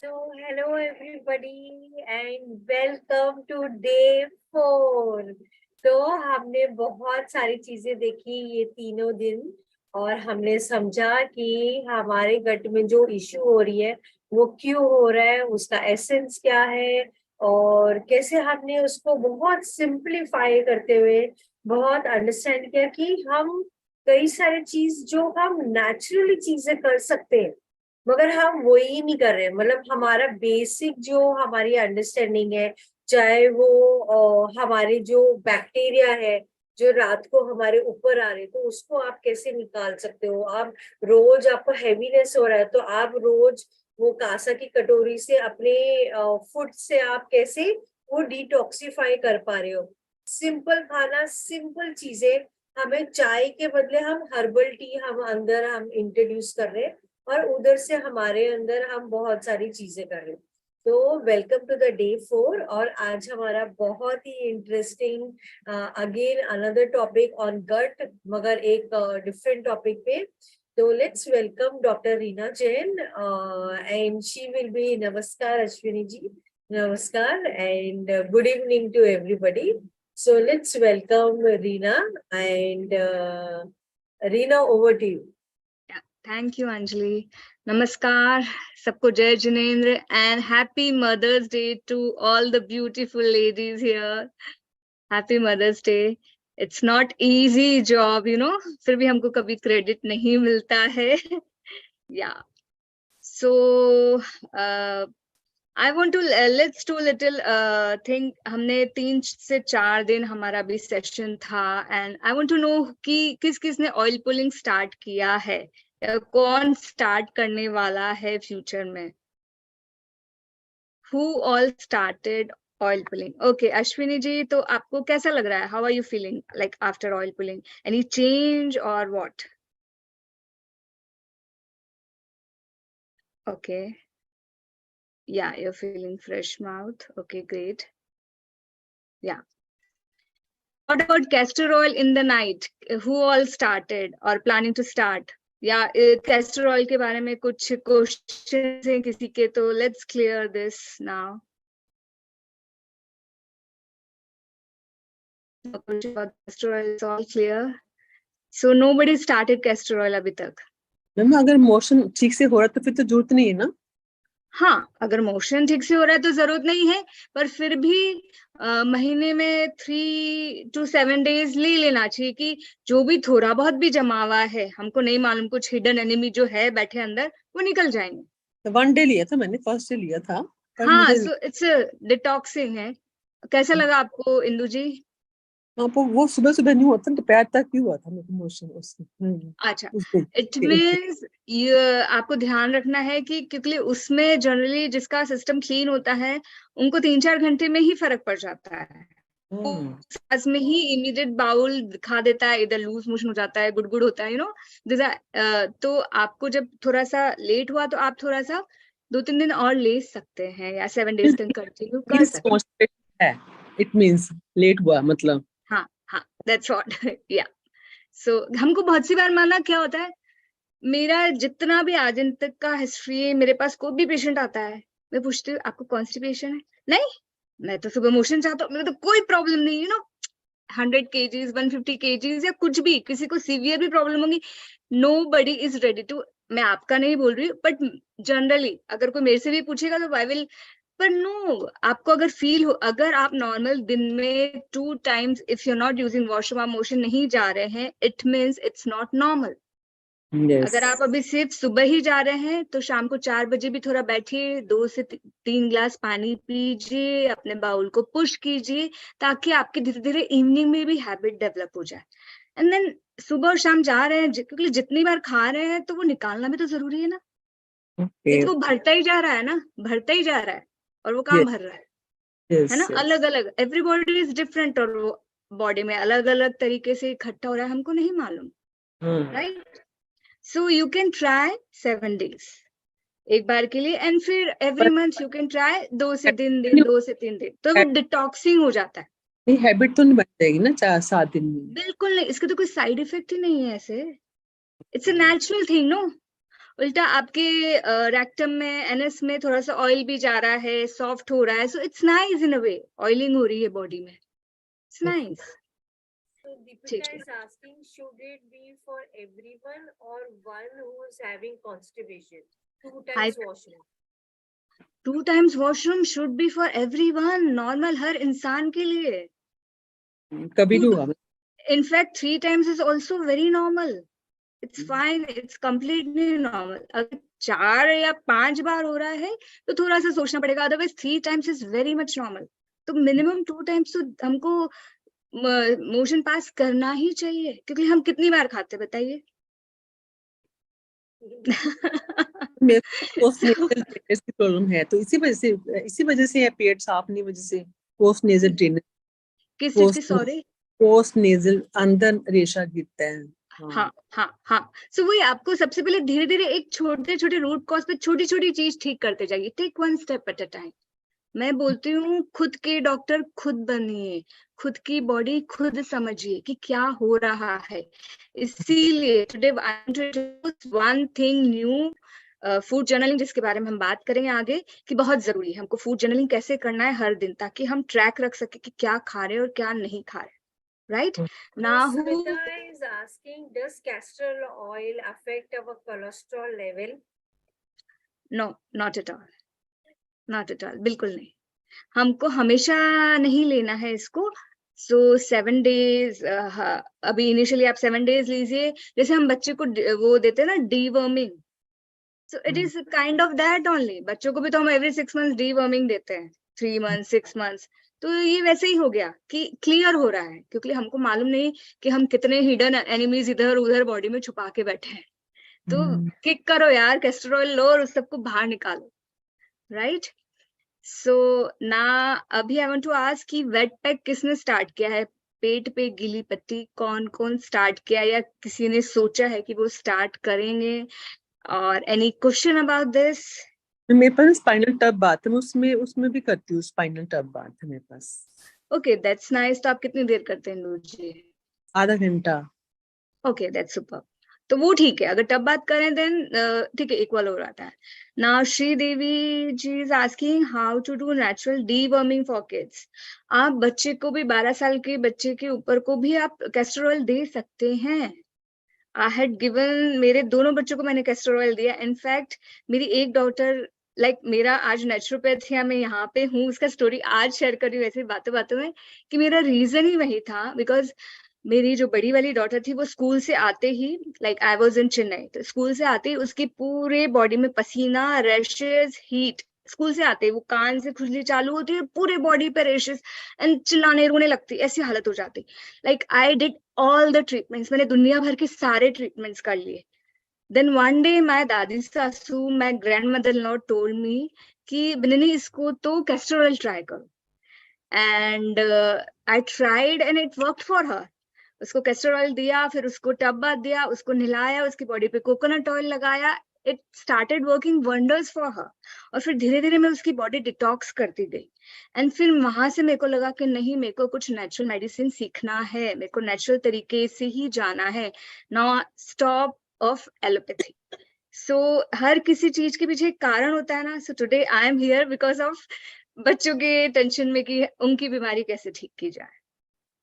Hello everybody and welcome to day 4। तो हमने बहुत सारी चीजें देखी ये तीनों दिन और हमने समझा कि हमारे गट में जो इश्यू हो रही है वो क्यों हो रहा है, उसका एसेंस क्या है और कैसे हमने उसको बहुत सिंप्लीफाई करते हुए बहुत अंडरस्टैंड किया कि हम कई सारी चीज जो हम नेचुरली चीजें कर सकते हैं मगर हम वो ही नहीं कर रहे। मतलब हमारा बेसिक जो हमारी अंडरस्टैंडिंग है, चाहे वो हमारे जो बैक्टीरिया है जो रात को हमारे ऊपर आ रहे, तो उसको आप कैसे निकाल सकते हो। आप रोज आपको हैवीनेस हो रहा है तो आप रोज वो कांसा की कटोरी से अपने फूड से आप कैसे वो डिटॉक्सिफाई कर पा रहे हो। सिंपल खाना, सिंपल चीजें। हमें चाय के बदले हम हर्बल टी हम इंट्रोड्यूस कर रहे हैं और उधर से हमारे अंदर हम बहुत सारी चीजें कर रहे हैं। तो वेलकम टू द डे 4 और आज हमारा बहुत ही interesting again another topic on gut, मगर एक डिफरेंट टॉपिक पे। तो let's welcome doctor Reena Jain and she will be. नमस्कार अश्विनी जी। नमस्कार and good evening to everybody. So let's welcome Reena and Reena, over to you. Thank you, Anjali. Namaskar, सबको जय Jinendra and happy Mother's Day to all the beautiful ladies here. Happy Mother's Day. It's not easy job, you know. फिर भी हमको कभी credit नहीं मिलता है. Yeah. So I want to let's do little thing. हमने 3 से 4 दिन हमारा भी सेशन था and I want to know कि किस किसने ऑयल पुलिंग स्टार्ट किया है, कौन स्टार्ट करने वाला है फ्यूचर में। Who all started oil pulling? Okay, Ashwini ji, तो आपको कैसा लग रहा है? How are you feeling like after oil pulling? Any change or what? Okay. Yeah, you're feeling fresh mouth. Okay, great. Yeah. What about castor oil in the night? Who all started or planning to start? या castor oil के बारे में कुछ questions हैं किसी के, तो let's clear this now. Castor oil is all clear. So nobody started castor oil अभी तक. मैम अगर मोशन ठीक से हो रहा है तो फिर तो जरूरत नहीं है ना। हाँ, अगर मोशन ठीक से हो रहा है तो जरूरत नहीं है, पर फिर भी महीने में 3 to 7 days ले लेना चाहिए कि जो भी थोड़ा बहुत भी जमा हुआ है, हमको नहीं मालूम कुछ हिडन एनिमी जो है बैठे अंदर, वो निकल जाएंगे। 1 डे लिया था मैंने, फर्स्ट डे लिया था। हाँ, सो इट्स डिटॉक्सिंग है। कैसा लगा आपको इंदु जी? वो सुबह सुबह नहीं होता, दोपहर तक ही हुआ था मेरे मोशन उसमें। अच्छा, इट मीन्स ये आपको ध्यान रखना है कि क्योंकि उसमें जनरली जिसका सिस्टम क्लीन होता है उनको 3-4 घंटे में ही फर्क पड़ जाता है। सांस में ही इमीडिएट बाउल दिखा देता है, इधर लूज मोशन हो जाता है, गुड़गुड़ होता है, यू नो। तो आपको जब थोड़ा सा लेट हुआ तो आप थोड़ा सा 2-3 दिन और ले सकते हैं या 7 days तक कंटिन्यू कर सकते हैं। इट मींस लेट हुआ मतलब। हाँ हाँ, दैट्स व्हाट। या सो हमको बहुत सी बार माना क्या होता है, मेरा जितना भी आज तक का हिस्ट्री है, मेरे पास कोई भी पेशेंट आता है, मैं पूछती हूँ आपको कॉन्स्टिपेशन है? नहीं, मैं तो सुबह मोशन चाहता हूँ, मेरे तो कोई प्रॉब्लम नहीं, यू नो। 100 kgs 150 kgs या कुछ भी, किसी को सीवियर भी प्रॉब्लम होगी, नोबडी इज रेडी टू। मैं आपका नहीं बोल रही हूँ, बट जनरली अगर कोई मेरे से भी पूछेगा तो आई विल, पर नो, आपको अगर फील हो, अगर आप नॉर्मल दिन में 2 times if you not using washroom, आप मोशन नहीं जा रहे हैं, it means it's not normal. अगर आप अभी सिर्फ सुबह ही जा रहे हैं तो शाम को 4 बजे भी थोड़ा बैठिए, 2 से 3 गिलास पानी पीजिए, अपने बाउल को पुश कीजिए, ताकि आपके धीरे धीरे इवनिंग में भी हैबिट डेवलप हो जाए। एंड देन सुबह और शाम जा रहे हैं, क्योंकि जितनी बार खा रहे हैं तो वो निकालना भी तो जरूरी है ना। ये तो भरता ही जा रहा है ना, भरता ही जा रहा है, और वो काम भर रहा है ना। अलग अलग, एवरीबॉडी इज डिफरेंट, और वो बॉडी में अलग अलग तरीके से इकट्ठा हो रहा है, हमको नहीं मालूम, right. So you can try 7 days एक बार के लिए, एंड फिर every month you can try 2 से 3 दिन, 2 से 3 दिन, तो वो डिटॉक्सिंग हो जाता है। नहीं, हैबिट तो नहीं बन जाएगी ना 4-7 दिन में। बिल्कुल नहीं, इसके तो कोई साइड इफेक्ट ही नहीं है ऐसे। It's a natural thing, no. उल्टा आपके रेक्टम में, एनएस में थोड़ा सा ऑयल भी जा रहा है, सॉफ्ट हो रहा है, so it's nice in a way, oiling हो रही है बॉडी में, इट्स नाइस। So Deepika ठीक है, is asking, should it be for everyone or one who is having constipation? 2 I times washroom. 2 times washroom should be for everyone, normal हर इंसान के लिए। कभी नहीं 2 हुआ। In fact 3 times is also very normal, it's fine, it's completely normal. अगर 4 या 5 बार हो रहा है तो थोड़ा सा सोचना पड़ेगा, otherwise 3 times is very much normal. तो मिनिमम 2 times तो हमको मोशन पास करना ही चाहिए, क्योंकि हम कितनी बार खाते बताइए। मेरे को पोस्टनेटल ड्रेनेज की प्रॉब्लम है, तो इसी वजह से है पेट साफ नहीं वजह से पोस्टनेटल ड्रेनेज। किस चीज की? सॉरी, पोस्टनेटल अंदर रेशा गिरता है। हाँ हाँ हाँ। सो वही, आपको सबसे पहले धीरे धीरे एक छोटे छोटे रूट कॉज पे छोटी छोटी चीज ठीक करते जाइए, take 1 step at a time. मैं बोलती हूँ खुद के डॉक्टर खुद बनिए, खुद की बॉडी खुद समझिए कि क्या हो रहा है। इसीलिए today I am to introduce one thing new, food journaling, जिसके बारे में हम बात करेंगे आगे, कि बहुत जरूरी है हमको फूड जर्नलिंग कैसे करना है हर दिन, ताकि हम ट्रैक रख सके कि क्या खा रहे हैं और क्या नहीं खा रहे। राइट ना So हो। Smita is asking, does castor oil affect our cholesterol level? No, not at all, not at all, बिल्कुल नहीं। हमको हमेशा नहीं लेना है इसको। सो 7 days, अभी इनिशियली आप 7 days लीजिए, जैसे हम बच्चे को वो देते हैं ना deworming, so it is kind of that only. बच्चों को भी तो हम एवरी 6 months डीवर्मिंग देते हैं, 3 months 6 months। तो ये वैसे ही हो गया कि क्लियर हो रहा है, क्योंकि हमको मालूम नहीं कि हम कितने हिडन एनिमीज इधर उधर बॉडी में छुपा के बैठे हैं। तो किक करो यार, कैस्ट्रोल लो और उस सबको बाहर निकालो, राइट। सो ना अभी आई वांट टू आस्क कि वेट पैक किसने स्टार्ट किया है? पेट पे गीली पट्टी कौन कौन स्टार्ट किया, या किसी ने सोचा है कि वो स्टार्ट करेंगे? और एनी क्वेश्चन अबाउट दिस? मेरे पास स्पाइनल टब बात है, मैं उसमें भी करती हूँ। स्पाइनल टब बात है मेरे पास। Okay, that's nice. तो आप कितनी देर करते हैं नूर जी? आधा घंटा। Okay, that's super. तो वो ठीक है, अगर टब बात करें देन ठीक है, इक्वल हो रहा है ना। Sridevi ji is asking how to do natural deworming for kids. आप बच्चे को भी, 12 साल के बच्चे के ऊपर को भी आप कैस्टर ऑयल दे सकते हैं। आई हैड गिवन, मेरे दोनों बच्चों को मैंने कैस्टर ऑयल दिया। इनफैक्ट मेरी एक डॉटर, लाइक मेरा आज नेचुरोपैथिया में यहाँ पे हूँ, उसका स्टोरी आज शेयर कर रही हूँ ऐसे बातों बातों में, कि मेरा रीजन ही वही था। बिकॉज मेरी जो बड़ी वाली डॉटर थी वो स्कूल से आते ही, like I was in Chennai, तो स्कूल से आते ही उसकी पूरे बॉडी में पसीना, रैशेस, हीट। स्कूल से आते ही वो कान से खुजली चालू होती है, पूरे बॉडी पे रैशेस, एंड चिल्लाने रोने लगती, ऐसी हालत हो जाती। Like I did all the treatments, मैंने दुनिया भर के सारे ट्रीटमेंट्स कर लिए। देन वन डे माय दादी सासू, my grand mother in law told me कि बिन्नी इसको तो कैस्टर ऑयल ट्राई करो। And I tried and it worked for her. उसको कैस्टर ऑयल दिया, फिर उसको टब बाथ दिया, उसको नहलाया, उसकी बॉडी पे कोकोनट ऑयल लगाया, it started working wonders for her. और फिर धीरे धीरे मैं उसकी बॉडी डिटॉक्स करती गई। एंड फिर वहां से मेरे को लगा कि नहीं, मेरे को कुछ नेचुरल मेडिसिन सीखना है, मेरे को नेचुरल तरीके से ही जाना है, नॉट स्टॉप ऑफ एलोपैथी। सो हर किसी चीज के पीछे एक कारण होता है ना। So today I am here because of बच्चों के टेंशन में कि उनकी बीमारी कैसे ठीक की जाए।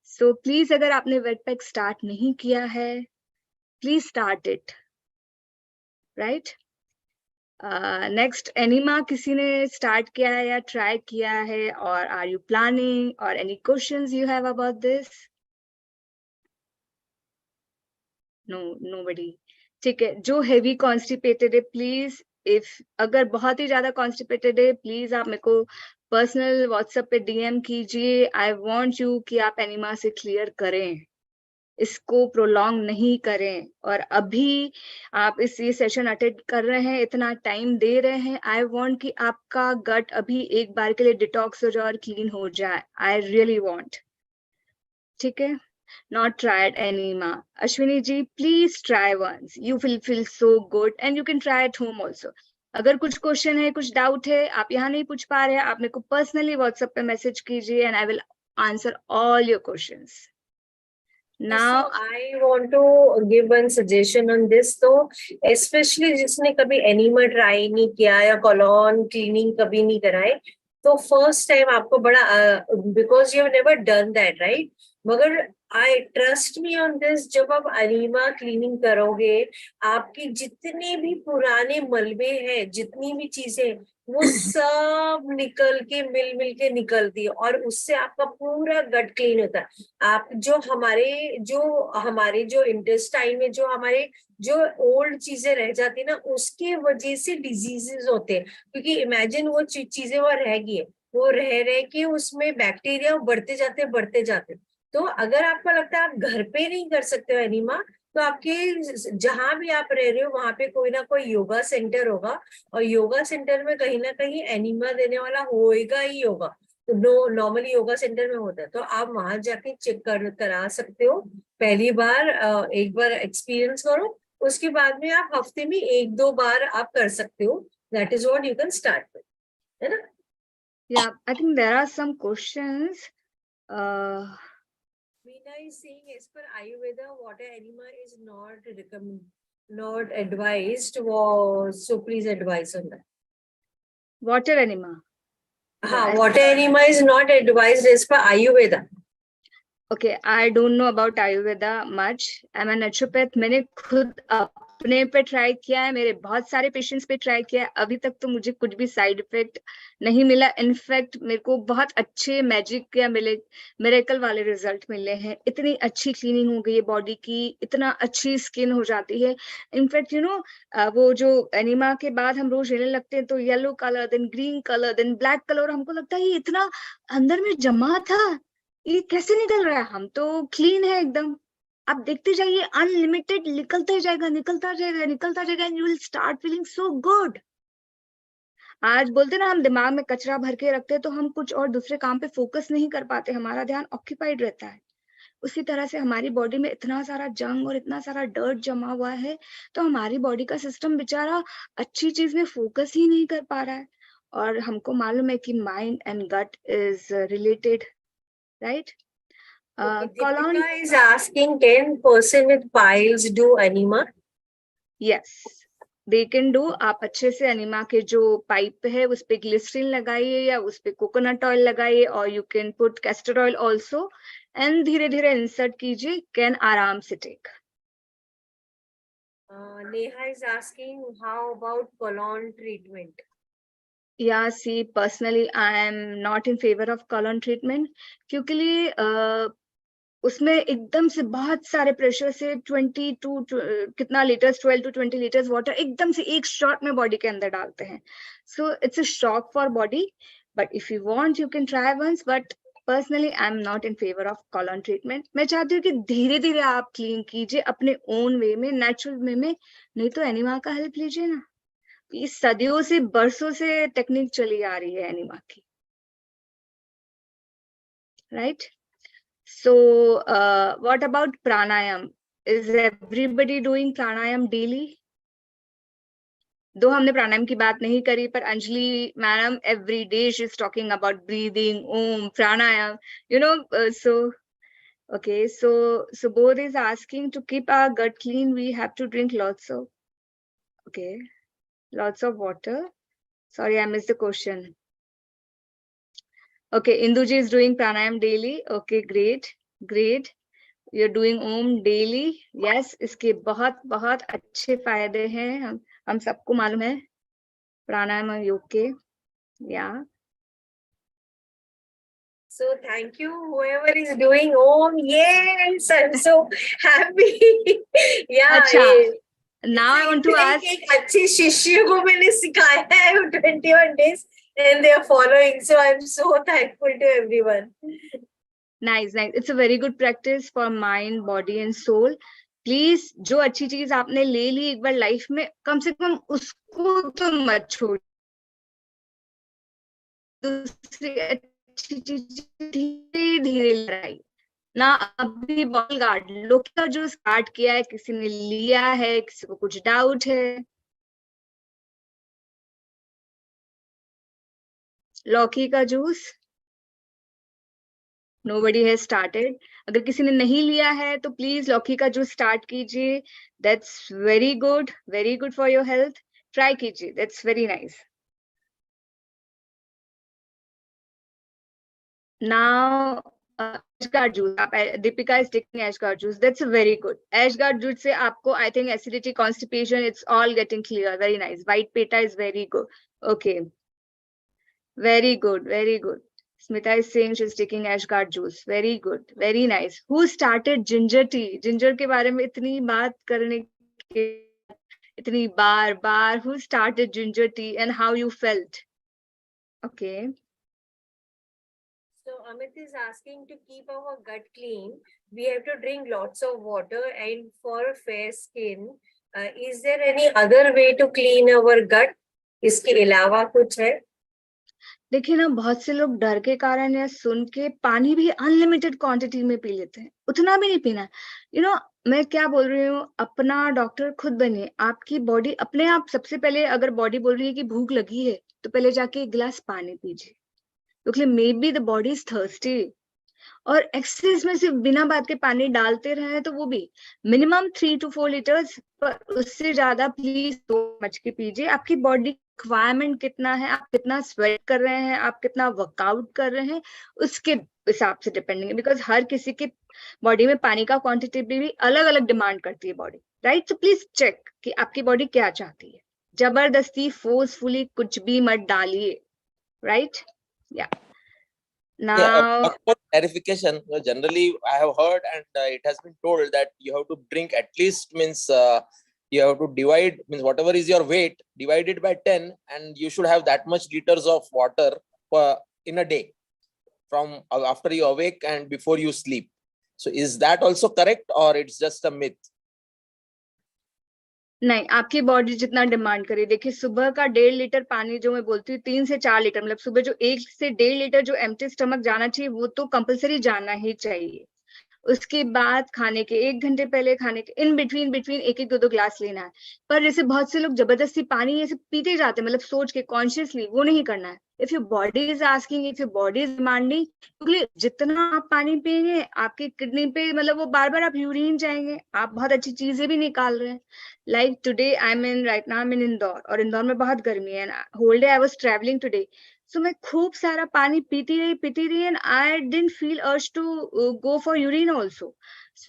सो प्लीज, अगर आपने वेट पैक स्टार्ट नहीं किया है, please start it, right. Next, enema किसी ने स्टार्ट किया है या ट्राई किया है, और आर यू प्लानिंग, और any questions you have about this? No, nobody. ठीक है, जो हेवी कॉन्स्टिपेटेड है प्लीज, इफ अगर बहुत ही ज्यादा कॉन्स्टिपेटेड है, प्लीज आप मेरे को पर्सनल व्हाट्सएप पे डीएम कीजिए। आई वांट यू कि आप एनिमा से क्लियर करें, इसको प्रोलॉन्ग नहीं करें। और अभी आप ये सेशन अटेंड कर रहे हैं, इतना टाइम दे रहे हैं, आई वांट कि आपका गट अभी एक बार के लिए डिटॉक्स हो जाए और क्लीन हो जाए। आई रियली वांट, ठीक है। Not tried enema. Ashwini ji, please try once. You will feel so good and you can try at home also. अगर कुछ क्वेश्चन है, कुछ डाउट है, आप यहाँ नहीं पूछ पा रहे हैं, आप मेरे को पर्सनली व्हाट्सएप पे मैसेज कीजिए and I will answer all your questions, Now, So I want to give one suggestion on this. तो especially जिसने कभी एनिमा ट्राई नहीं किया या कॉलोन क्लीनिंग कभी नहीं कराए, तो फर्स्ट टाइम आपको बड़ा because you have never done that right, मगर I trust me on this, जब आप एनिमा क्लीनिंग करोगे आपकी जितने भी पुराने मलबे हैं, जितनी भी चीजें, वो सब निकल के मिल के निकलती है और उससे आपका पूरा गट क्लीन होता है। आप जो हमारे जो इंटेस्टाइन में जो हमारे जो ओल्ड चीजें रह जाती ना, उसके वजह से डिजीजेस होते हैं, क्योंकि इमेजिन वो चीजें वहां रह गई है, वो रह के उसमें बैक्टीरिया बढ़ते जाते। तो अगर आपको लगता है आप घर पे नहीं कर सकते हो एनिमा, तो आपके जहां भी आप रह रहे हो वहां पे कोई ना कोई योगा सेंटर होगा, और योगा सेंटर में कहीं ना कहीं एनिमा देने वाला होएगा ही होगा। तो नॉर्मली योगा सेंटर में होता है, तो आप वहां जाके चेक करा सकते हो। पहली बार एक बार एक्सपीरियंस करो, उसके बाद में आप हफ्ते में 1-2 बार आप कर सकते हो। That is what you can start with, है ना? yeah, I think there are some questions. Meena is saying, as per Ayurveda, water enema is not advised. So please advise on that. Water enema. हाँ, water enema is not advised as per Ayurveda. Okay, I don't know about Ayurveda much. I'm a naturopath. मैंने खुद अपने पे try किया है, मेरे बहुत सारे पेशेंट्स पे ट्राई किया है, अभी तक तो मुझे कुछ भी साइड इफेक्ट नहीं मिला। इनफैक्ट मेरे को बहुत अच्छे मैजिक या मिरेकल वाले रिजल्ट मिले हैं। इतनी अच्छी क्लीनिंग हो गई है बॉडी की, इतना अच्छी स्किन हो जाती है। इनफैक्ट वो जो एनिमा के बाद हम रोज लेने लगते हैं तो yellow colour, then green colour, then black colour, हमको लगता है ये इतना अंदर में जमा था, ये कैसे निकल रहा है? हम तो क्लीन है एकदम। आप देखते जाइए, अनलिमिटेड निकलता जाएगा, निकलता जाएगा, and you will start feeling so good. आज बोलते ना, हम दिमाग में कचरा भर के रखते हैं तो हम कुछ और दूसरे काम पे फोकस नहीं कर पाते, हमारा ध्यान ऑक्यूपाइड रहता है। उसी तरह से हमारी बॉडी में इतना सारा जंग और इतना सारा डर्ट जमा हुआ है, तो हमारी बॉडी का सिस्टम बेचारा अच्छी चीज में फोकस ही नहीं कर पा रहा है। और हमको मालूम है कि mind and gut is related, right? Okay, Colon, Deepika is asking, can person with piles do enema? yes, they can do। आप अच्छे से एनिमा के जो पाइप है उस पे ग्लिसरीन लगाइए या उस पे कोकोनट ऑयल लगाइए, और you can put castor oil also, and धीरे धीरे इंसर्ट कीजिए, कैन आराम से take. Neha is asking, how about colon treatment? Yeah, see, personally, I am not in favor of colon treatment, क्योंकि उसमें एकदम से बहुत सारे प्रेशर से 20 टू कितना लीटर्स, 12 to 20 लीटर्स वाटर एकदम से एक शॉट में बॉडी के अंदर डालते हैं। So it's a shock for body, but if you want you can try once, but personally I am not in favour of colon treatment. मैं चाहती हूँ कि धीरे धीरे आप क्लीन कीजिए अपने ओन वे में, नेचुरल वे में, नहीं तो एनिमा का हेल्प लीजिए ना। ये सदियों से, बरसों से टेक्निक चली आ रही है एनिमा की, right? So, what about pranayam? Is everybody doing pranayam daily? दो हमने प्राणायाम की बात नहीं करी, पर Anjali madam every day she's talking about breathing, om, pranayam, so okay, so Bodh is asking, to keep our gut clean we have to drink lots of water. Sorry, I missed the question. Okay, Induji is doing pranayam daily. Okay, great. You're doing Om daily. Yes, इसके बहुत बहुत अच्छे फायदे हैं, हम सबको मालूम है प्राणायाम और योग के। Yeah. So thank you, whoever is doing Om. Yes, I'm so happy. Yeah. अच्छा, now I want to ask, एक अच्छे शिष्य को मैंने सिखाया है 21 days and they are following. So I'm so thankful to everyone. nice. It's a very good practice for mind, body and soul. Please जो अच्छी चीज आपने ले ली एक बार लाइफ में, कम से कम उसको तो मत छोड़िए। दूसरी अच्छी चीज धीरे धीरे लगाई ना। अभी बॉल गार्ड लोग का जो स्टार्ट किया है, किसी ने लिया है, किसी को कुछ डाउट है। लौकी का जूस, Nobody has started. अगर किसी ने नहीं लिया है तो प्लीज लौकी का जूस स्टार्ट कीजिए. That's very good for your health. Try कीजिए. That's very nice. Now Ashgard juice. Deepika is taking Ashgard juice. That's very good. Ashgard juice से आपको I think acidity, constipation, it's all getting clear. Very nice. White peta is very good. Okay. Very good. Smita is saying she's taking Ashgard juice. Very good. Very nice. Who started ginger tea? Ginger के बारे में इतनी बात करने के इतनी बार who started ginger tea and how you felt? Okay. So Amit is asking, to keep our gut clean, we have to drink lots of water, and for fair skin, is there any other way to clean our gut? इसके अलावा कुछ है? देखिए ना, बहुत से लोग डर के कारण या सुन के पानी भी अनलिमिटेड क्वांटिटी में पी लेते हैं. उतना भी नहीं पीना. मैं क्या बोल रही हूँ, अपना डॉक्टर खुद बनिए. आपकी बॉडी अपने आप, सबसे पहले अगर बॉडी बोल रही है कि भूख लगी है तो पहले जाके एक गिलास पानी पीजिए, क्योंकि may be the body is thirsty. और एक्सेस में सिर्फ बिना बात के पानी डालते रहे तो वो भी मिनिमम 3 to 4 लीटर्स, पर उससे ज्यादा प्लीज समझ के पीजिए. आपकी बॉडी रिक्वायरमेंट कितना है, आप कितना स्वेट कर रहे हैं, आप कितना वर्कआउट कर रहे हैं, उसके हिसाब से डिपेंडिंग है. बिकॉज हर किसी के बॉडी में पानी का क्वांटिटी भी अलग अलग डिमांड करती है body, right. So please check कि आपकी बॉडी क्या चाहती है. जबरदस्ती फोर्सफुली कुछ भी मत डालिए, राइट. या Yeah, now one more clarification. Generally, I have heard and it has been told that you have to drink at least, means you have to divide, means whatever is your weight, divide it by 10, and you should have that much liters of water in a day, from after you awake and before you sleep. So is that also correct, or it's just a myth? नहीं, आपकी body जितना demand करे. देखिए, सुबह का 1.5 litre पानी जो मैं बोलती हूँ, 3 से 4 लीटर, मतलब सुबह जो 1 से 1.5 लीटर जो एम्प्टी स्टमक जाना चाहिए वो तो कंपलसरी जाना ही चाहिए. उसके बाद खाने के 1 घंटे पहले, खाने के इन बिटवीन 1-1, 2-2 ग्लास लेना है. पर जैसे बहुत से लोग जबरदस्ती पानी ऐसे पीते जाते हैं, मतलब सोच के कॉन्शियसली, वो नहीं करना है. If your body is asking, if your body is demanding, क्योंकि जितना आप पानी पिएंगे आपकी किडनी पे, मतलब वो बार आप यूरिन जाएंगे, आप बहुत अच्छी चीजें भी निकाल रहे हैं. Like today right now I am in Indore, और इंदौर में बहुत गर्मी है. Whole day I was travelling today, so मैं खूब सारा पानी पीती रही and I didn't feel urge to go for urine also.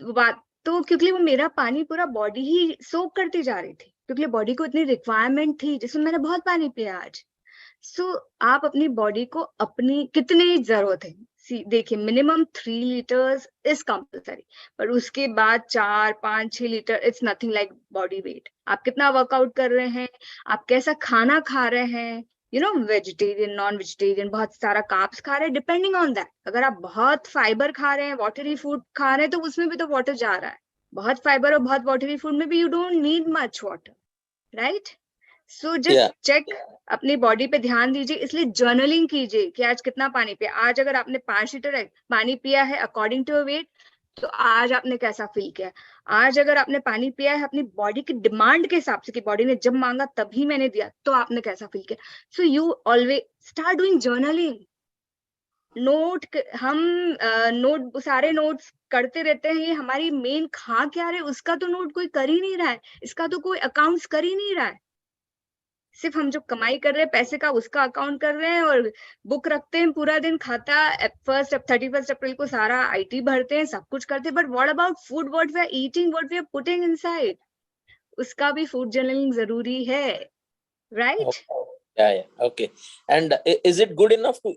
बात तो क्योंकि वो मेरा पानी पूरा बॉडी ही सोक करती जा रही थी, क्योंकि बॉडी को इतनी रिक्वायरमेंट थी, जिसमें मैंने बहुत पानी पिया आज. सो आप अपनी बॉडी को अपनी कितनी जरूरत है देखिए, मिनिमम 3 लीटर्स इज कंपलसरी, पर उसके बाद 4, 5, 6 litre it's nothing like body weight. आप कितना वर्कआउट कर रहे हैं, आप कैसा खाना खा रहे हैं, वेजिटेरियन, नॉन वेजिटेरियन, बहुत सारा कार्ब्स खा रहे हैं, डिपेंडिंग ऑन दैट. अगर आप बहुत फाइबर खा रहे हैं, वाटरी फूड खा रहे हैं, तो उसमें भी तो वाटर जा रहा है. बहुत फाइबर और बहुत वाटरी फूड में भी you don't need much water, right. So just check, अपनी बॉडी पे ध्यान दीजिए. इसलिए जर्नलिंग कीजिए कि आज कितना पानी पिया. आज अगर आपने 5 लीटर पानी पिया है अकॉर्डिंग टू वेट, तो आज आपने कैसा फील किया. आज अगर आपने पानी पिया है अपनी बॉडी की डिमांड के हिसाब से, कि बॉडी ने जब मांगा तभी मैंने दिया, तो आपने कैसा फील किया. So you always start doing journaling. Note, हम नोट, सारे नोट्स करते रहते हैं. ये हमारी मेन खा क्या रहे उसका तो नोट कोई कर ही नहीं रहा है, इसका तो कोई अकाउंट्स कर ही नहीं रहा है. सिर्फ हम जो कमाई कर रहे हैं पैसे का, उसका अकाउंट कर रहे हैं और बुक रखते हैं पूरा दिन. खाता 31 अप्रैल को सारा आईटी भरते हैं, सब कुछ करते हैं. But what about food, what we are eating, what we are putting inside, उसका भी फूड जर्नलिंग जरूरी है, right. Yeah, okay. And is it good enough to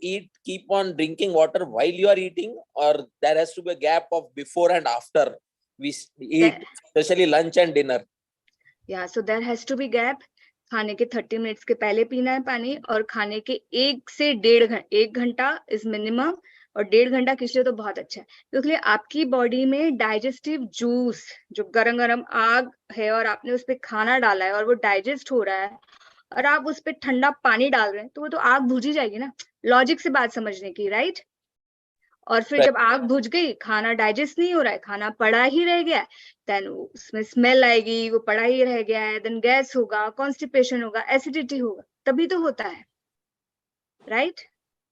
keep on drinking water while you are eating, or there has to be a gap of before and after we eat, especially lunch and dinner? Yeah, so there has to be gap. खाने के 30 minutes के पहले पीना है पानी, और खाने के 1 से 1.5 घंटा इज मिनिमम, और 1.5 घंटा किसी तो बहुत अच्छा है, क्योंकि आपकी बॉडी में डाइजेस्टिव जूस, जो गरम गरम आग है और आपने उस पर खाना डाला है और वो डाइजेस्ट हो रहा है, और आप उस पर ठंडा पानी डाल रहे हैं, तो वो तो आग बुझी जाएगी ना. लॉजिक से बात समझने की, राइट. और फिर जब आग बुझ गई, खाना डाइजेस्ट नहीं हो रहा है, खाना पड़ा ही रह गया, देन उसमें स्मेल आएगी, वो पड़ा ही रह गया है, देन गैस होगा, कॉन्स्टिपेशन होगा, एसिडिटी होगा, तभी तो होता है, right.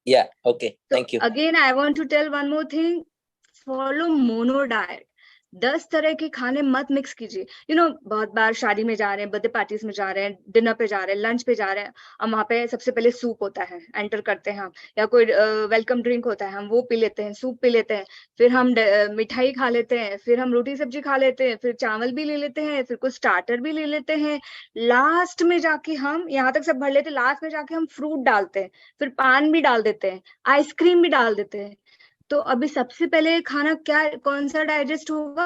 Yeah. Okay. So Thank you. again, I want to tell one more thing. Follow mono diet. 10 तरह के खाने मत मिक्स कीजिए. बहुत बार शादी में जा रहे हैं, बर्थडे पार्टीज में जा रहे हैं, डिनर पे जा रहे हैं, लंच पे जा रहे हैं, और वहां पे सबसे पहले सूप होता है, एंटर करते हैं हम, या कोई वेलकम ड्रिंक होता है, हम वो पी लेते हैं, सूप पी लेते हैं, फिर हम मिठाई खा लेते हैं, फिर हम रोटी सब्जी खा लेते हैं, फिर चावल भी ले लेते हैं, फिर कुछ स्टार्टर भी ले लेते हैं, लास्ट में जाके हम यहाँ तक सब भर लेते हैं, लास्ट में जाके हम फ्रूट डालते हैं, फिर पान भी डाल देते हैं, आइसक्रीम भी डाल देते हैं. तो अभी सबसे पहले खाना क्या, कौन सा डाइजेस्ट होगा?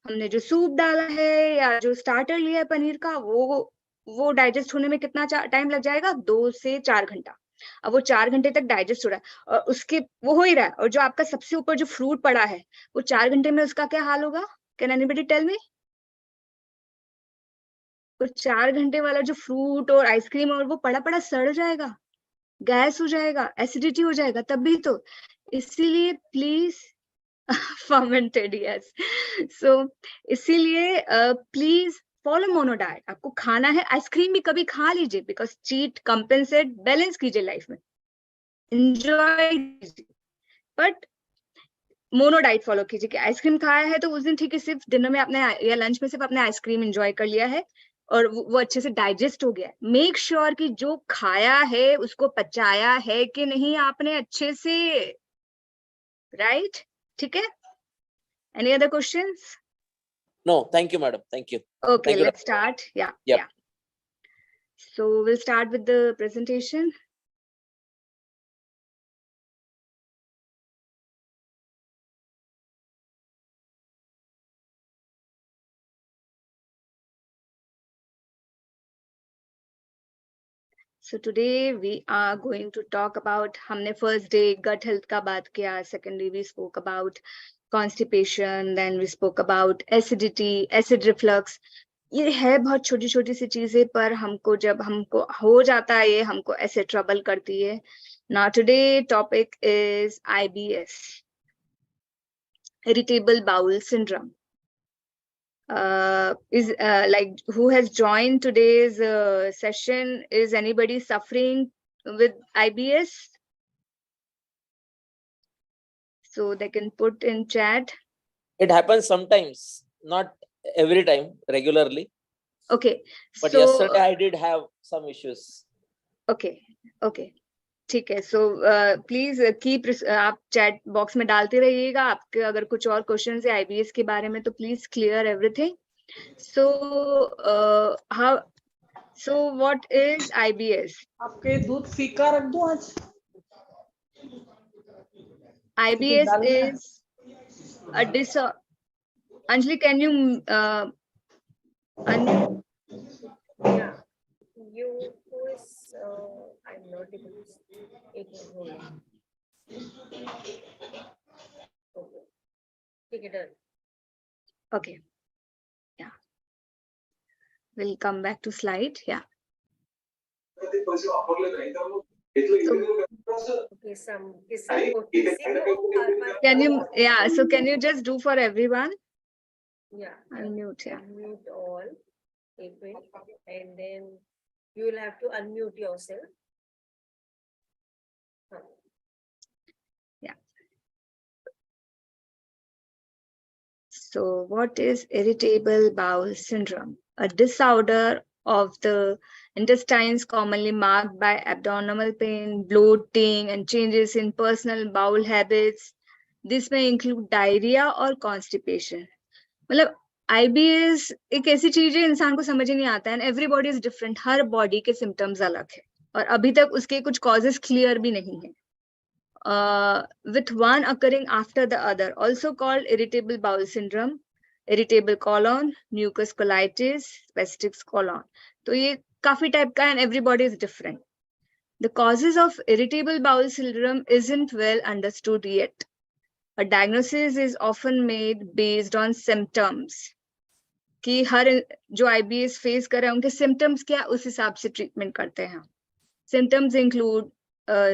हमने जो सूप डाला है या जो स्टार्टर लिया है पनीर का, वो डाइजेस्ट होने में कितना टाइम लग जाएगा? 2 से 4 घंटा. अब वो 4 घंटे तक डाइजेस्ट हो रहा है, और उसके वो हो ही रहा है, और जो आपका सबसे ऊपर जो फ्रूट पड़ा है, वो 4 घंटे में उसका क्या हाल होगा? Can anybody tell me? वो 4 घंटे वाला जो फ्रूट और आइसक्रीम और वो पड़ा पड़ा सड़ जाएगा, गैस हो जाएगा, एसिडिटी हो जाएगा, तभी तो. इसीलिए प्लीज fermented, yes. So इसीलिए प्लीज फॉलो मोनो डाइट. आपको खाना है, आइसक्रीम भी कभी खा लीजिए, बिकॉज चीट, कंपेंसेट, बैलेंस कीजिए लाइफ में, एंजॉय कीजिए, बट मोनो डाइट फॉलो कीजिए. कि आइसक्रीम खाया है तो उस दिन ठीक है, सिर्फ डिनर में आपने या लंच में सिर्फ आपने आइसक्रीम एंजॉय कर लिया है और वो अच्छे से डाइजेस्ट हो गया है. मेक श्योर कि जो खाया है उसको पचाया है कि नहीं आपने अच्छे से, राइट? ठीक है. Any other questions? No, thank you, madam. Thank you. Okay, Thank you. let's start. Yeah. Yep. Yeah. So we'll start with the presentation. So today we are going to talk about, हमने first day gut health का बात किया, secondly we spoke about constipation, then we spoke about acidity, acid reflux. ये है बहुत छोटी छोटी सी चीजें, पर हमको जब हमको हो जाता है ये, हमको ऐसे ट्रबल करती है. Now today topic is IBS, irritable bowel syndrome. Is like, who has joined today's session? Is anybody suffering with IBS? So they can put in chat. It happens sometimes, not every time, regularly. Okay. But so, yesterday I did have some issues. Okay. Okay. ठीक है. So please keep आप chat box में डालते रहिएगा. आपके अगर कुछ और क्वेश्चन है IBS के बारे में तो please clear everything. So what is IBS? आपके दूध फीका रख दूं आज? IBS is a disorder. Anjali, can you unmute? Yeah. You who is I'm not able to see. एक मिनट hold on. Okay. ठीक है, done. Okay. Yeah. We'll come back to slide. Yeah. Okay, some Can you, yeah, so can you just do for everyone? Yeah. Unmute, yeah. Unmute all. एक minute. And then you will have to unmute yourself. So what is irritable bowel syndrome? A disorder of the intestines commonly marked by abdominal pain, bloating, and changes in personal bowel habits. This may include diarrhea or constipation. मतलब IBS एक ऐसी चीज है इंसान को समझ ही नहीं आता है. Everybody is different. Her body के सिम्टम्स अलग है और अभी तक उसके कुछ कॉजेस क्लियर भी नहीं है. With one occurring after the other, also called irritable bowel syndrome, irritable colon, mucus colitis, spastic colon. तो ये काफी टाइप का है and everybody is different. The causes of irritable bowel syndrome isn't well understood yet. A diagnosis is often made based on symptoms. कि हर जो IBS face कर रहे हैं उनके सिम्टम्स क्या, उस हिसाब से ट्रीटमेंट करते हैं. Symptoms include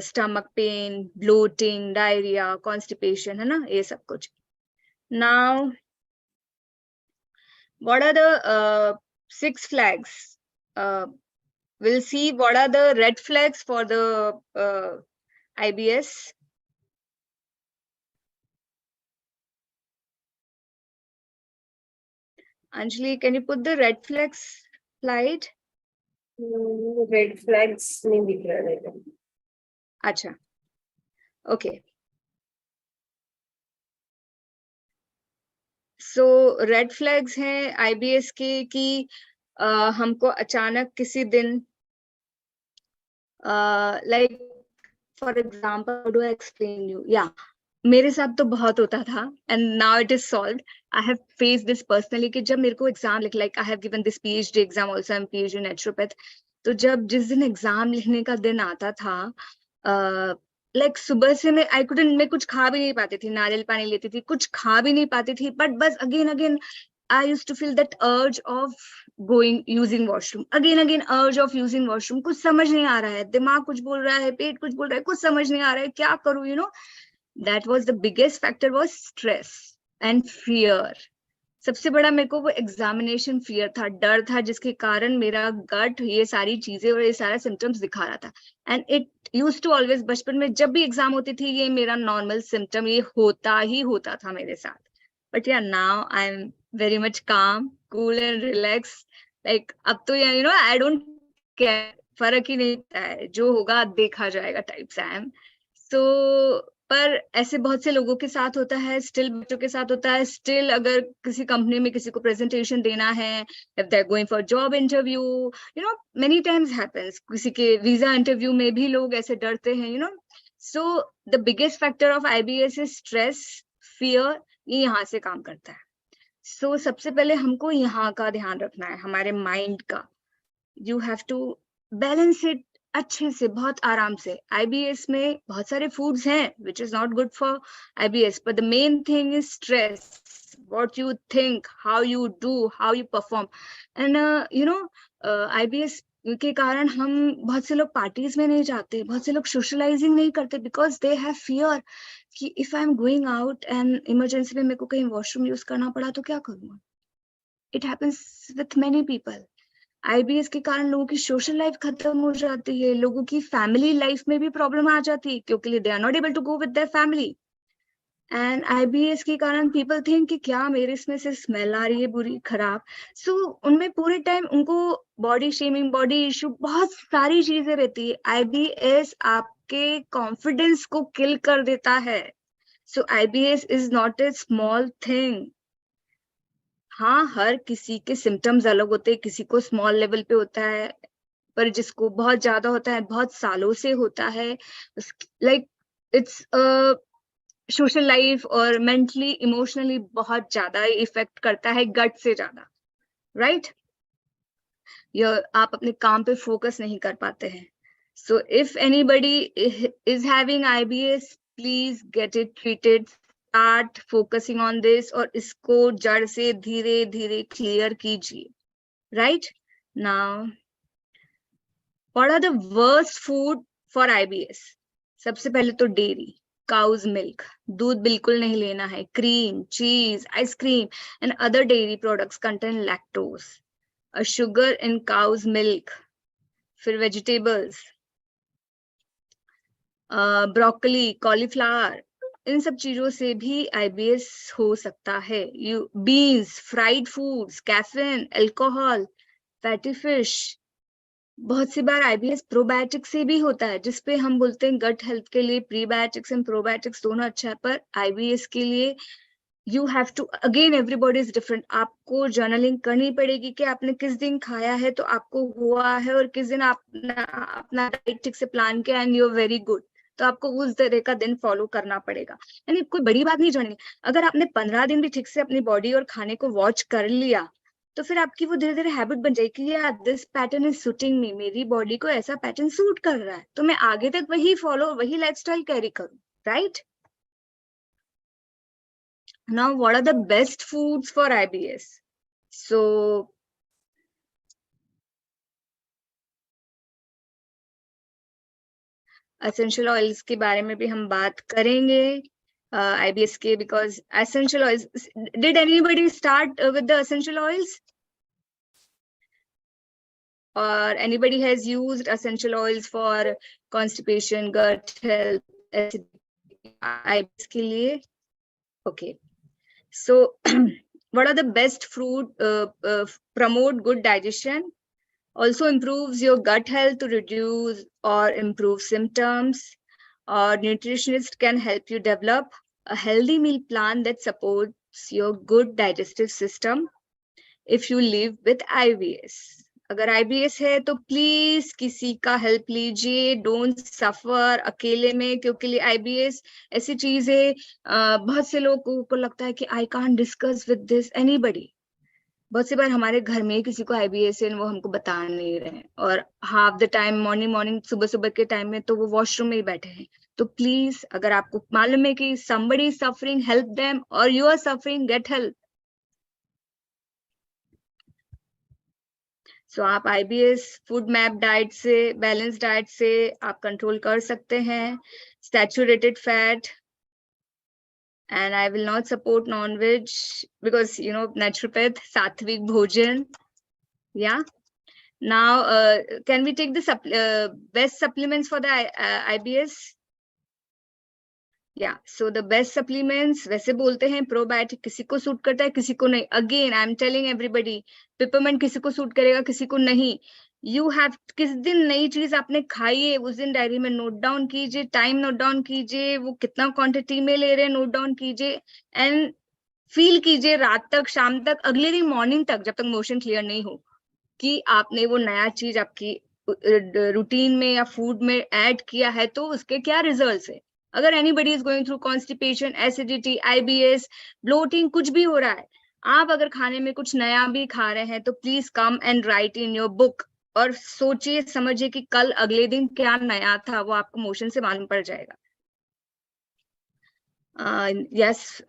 stomach pain, bloating, diarrhea, constipation, है ना, ये सब कुछ. Now, what are the 6 flags? We'll see what are the red flags for the IBS. Anjali, can you put the red flags slide? Red flags नहीं दिख रहा है. अच्छा, okay. So red flags हैं IBS के कि हमको अचानक किसी दिन like for example, how do I explain you? Yeah, मेरे साथ तो बहुत होता था and now it is solved. I have faced this personally कि जब मेरे को एग्जाम लिख like I have given this PhD exam also, I'm PhD naturopath. तो जब जिस दिन एग्जाम लिखने का दिन आता था like सुबह से मैं कुछ खा भी नहीं पाती थी, नारियल पानी लेती थी, कुछ खा भी नहीं पाती थी, but बस again I used to feel that urge of using washroom, again urge of using washroom. कुछ समझ नहीं आ रहा है, दिमाग कुछ बोल रहा है, पेट कुछ बोल रहा है, कुछ समझ नहीं आ रहा है, क्या करूं, you know. That was the biggest factor was stress and fear. सबसे बड़ा मेरे को वो एग्जामिनेशन फियर था, डर था, जिसके कारण मेरा गट ये सारी चीजें और ये सारा सिम्टम्स दिखा रहा था. And it use to always, बचपन में जब भी एग्जाम होती थी ये मेरा नॉर्मल सिम्टम ये होता ही होता था मेरे साथ. बट या now I am very much काम, कूल एंड रिलैक्स. लाइक अब तो you know I don't care, फर्क ही नहीं पड़ता है, जो होगा देखा जाएगा टाइप्स आई एम. सो पर ऐसे बहुत से लोगों के साथ होता है, स्टिल बच्चों के साथ होता है, स्टिल अगर किसी कंपनी में किसी को प्रेजेंटेशन देना है, if they are going for job interview, you know many times happens. किसी के वीजा इंटरव्यू में भी लोग ऐसे डरते हैं, you know. So the biggest factor of IBS is stress, fear. ये यहाँ से काम करता है. सो सबसे पहले हमको यहाँ का ध्यान रखना है, हमारे माइंड का. You have to balance it अच्छे से, बहुत आराम से. IBS में बहुत सारे फूड्स हैं which is not good for IBS, but the main thing is stress, what you think, how you do, how you perform. And you know IBS के कारण हम बहुत से लोग पार्टीज में नहीं जाते, बहुत से लोग सोशलाइजिंग नहीं करते because they have fear कि if I am going out and emergency में मेरे को कहीं वॉशरूम यूज करना पड़ा तो क्या करूँगा. It happens with many people. IBS के कारण लोगों की सोशल लाइफ खत्म हो जाती है, लोगों की फैमिली लाइफ में भी प्रॉब्लम आ जाती है क्योंकि they are not able to go with their family. And IBS के कारण पीपल थिंक कि क्या मेरे इसमें से स्मेल आ रही है बुरी खराब. सो उनमें पूरे टाइम उनको बॉडी शेमिंग, बॉडी इशू, बहुत सारी चीजें रहती है. IBS आपके कॉन्फिडेंस को किल कर देता है. सो IBS is not a small thing. हाँ, हर किसी के सिम्टम्स अलग होते हैं, किसी को स्मॉल लेवल पे होता है, पर जिसको बहुत ज्यादा होता है, बहुत सालों से होता है, लाइक इट्स सोशल लाइफ और मेंटली इमोशनली बहुत ज्यादा इफेक्ट करता है, गट से ज्यादा, राइट. आप अपने काम पे फोकस नहीं कर पाते हैं. So if anybody is having IBS, please get it treated, start focusing on this और इसको जड़ से धीरे धीरे क्लियर कीजिए. Right now, what are the worst food for IBS? सबसे पहले तो डेयरी, काउज मिल्क, दूध बिल्कुल नहीं लेना है. क्रीम, चीज, ice cream and other dairy products contain lactose, a sugar in cow's milk. फिर वेजिटेबल्स, ब्रोकली, कॉलीफ्लावर, इन सब चीजों से भी IBS हो सकता है. Beans, fried foods, caffeine, alcohol, fatty fish. बहुत सी बार IBS प्रोबायोटिक से भी होता है, जिसपे हम बोलते हैं गट हेल्थ के लिए प्रीबायोटिक्स एंड प्रोबायोटिक्स दोनों अच्छा है, पर IBS के लिए you have to, again everybody is different. आपको जर्नलिंग करनी पड़ेगी कि आपने किस दिन खाया है तो आपको हुआ है, और किस दिन आपने अपना डाइट ठीक से प्लान किया and you are very good, तो आपको उस तरह का दिन फॉलो करना पड़ेगा. यानी कोई बड़ी बात नहीं जाननी. अगर आपने 15 दिन भी ठीक से अपनी बॉडी और खाने को वॉच कर लिया तो फिर आपकी वो धीरे धीरे हैबिट बन जाएगी कि यार दिस पैटर्न इज सूटिंग मी, मेरी बॉडी को ऐसा पैटर्न सूट कर रहा है, तो मैं आगे तक वही फॉलो, वही लाइफस्टाइल कैरी करूं. Right. Now what are the best foods for IBS? So essential oils के बारे में भी हम बात करेंगे IBS के, because essential oils, did anybody start with the essential oils or anybody has used essential oils for constipation, gut health, IBS के लिए. Okay, so what are the best fruit promote good digestion? Also improves your gut health to reduce or improve symptoms. Or nutritionist can help you develop a healthy meal plan that supports your good digestive system if you live with IBS. अगर IBS है तो please किसी का help लीजिए, don't suffer अकेले में, क्योंकि IBS ऐसी चीज है, बहुत से लोगों को लगता है कि I can't discuss with this anybody. बहुत सी बार हमारे घर में किसी को IBS है, वो हमको बता नहीं रहे हैं, और हाफ द टाइम मॉर्निंग सुबह सुबह के टाइम में तो वो वॉशरूम में ही बैठे हैं. तो प्लीज अगर आपको मालूम है कि somebody is suffering, help them, or you are suffering, get help. So आप IBS फूड मैप डाइट से, बैलेंस डाइट से आप कंट्रोल कर सकते हैं. Saturated fat, and I will not support non-veg because naturopath, sattvic bhojan. Yeah. Now, can we take the best supplements for the IBS? Yeah. So the best supplements, वैसे बोलते हैं probiotic किसी को सूट करता है, किसी को नहीं. Again, I am telling everybody, peppermint किसी को सूट करेगा, किसी को नहीं. यू हैव, किस दिन नई चीज आपने खाई है उस दिन डायरी में नोट डाउन कीजिए, टाइम नोट डाउन कीजिए, वो कितना क्वांटिटी में ले रहे हैं नोट डाउन कीजिए, एंड फील कीजिए रात तक, शाम तक, अगले दिन मॉर्निंग तक, जब तक मोशन क्लियर नहीं हो, कि आपने वो नया चीज आपकी रूटीन में या फूड में ऐड किया है तो उसके क्या रिजल्ट्स है. अगर anybody is going through constipation, acidity, IBS, bloating, कुछ भी हो रहा है, आप अगर खाने में कुछ नया भी खा रहे हैं तो please come and right in your book, और सोचिए समझिए कि कल अगले दिन क्या नया था, वो आपको मोशन से मालूम पड़ जाएगा. Yes,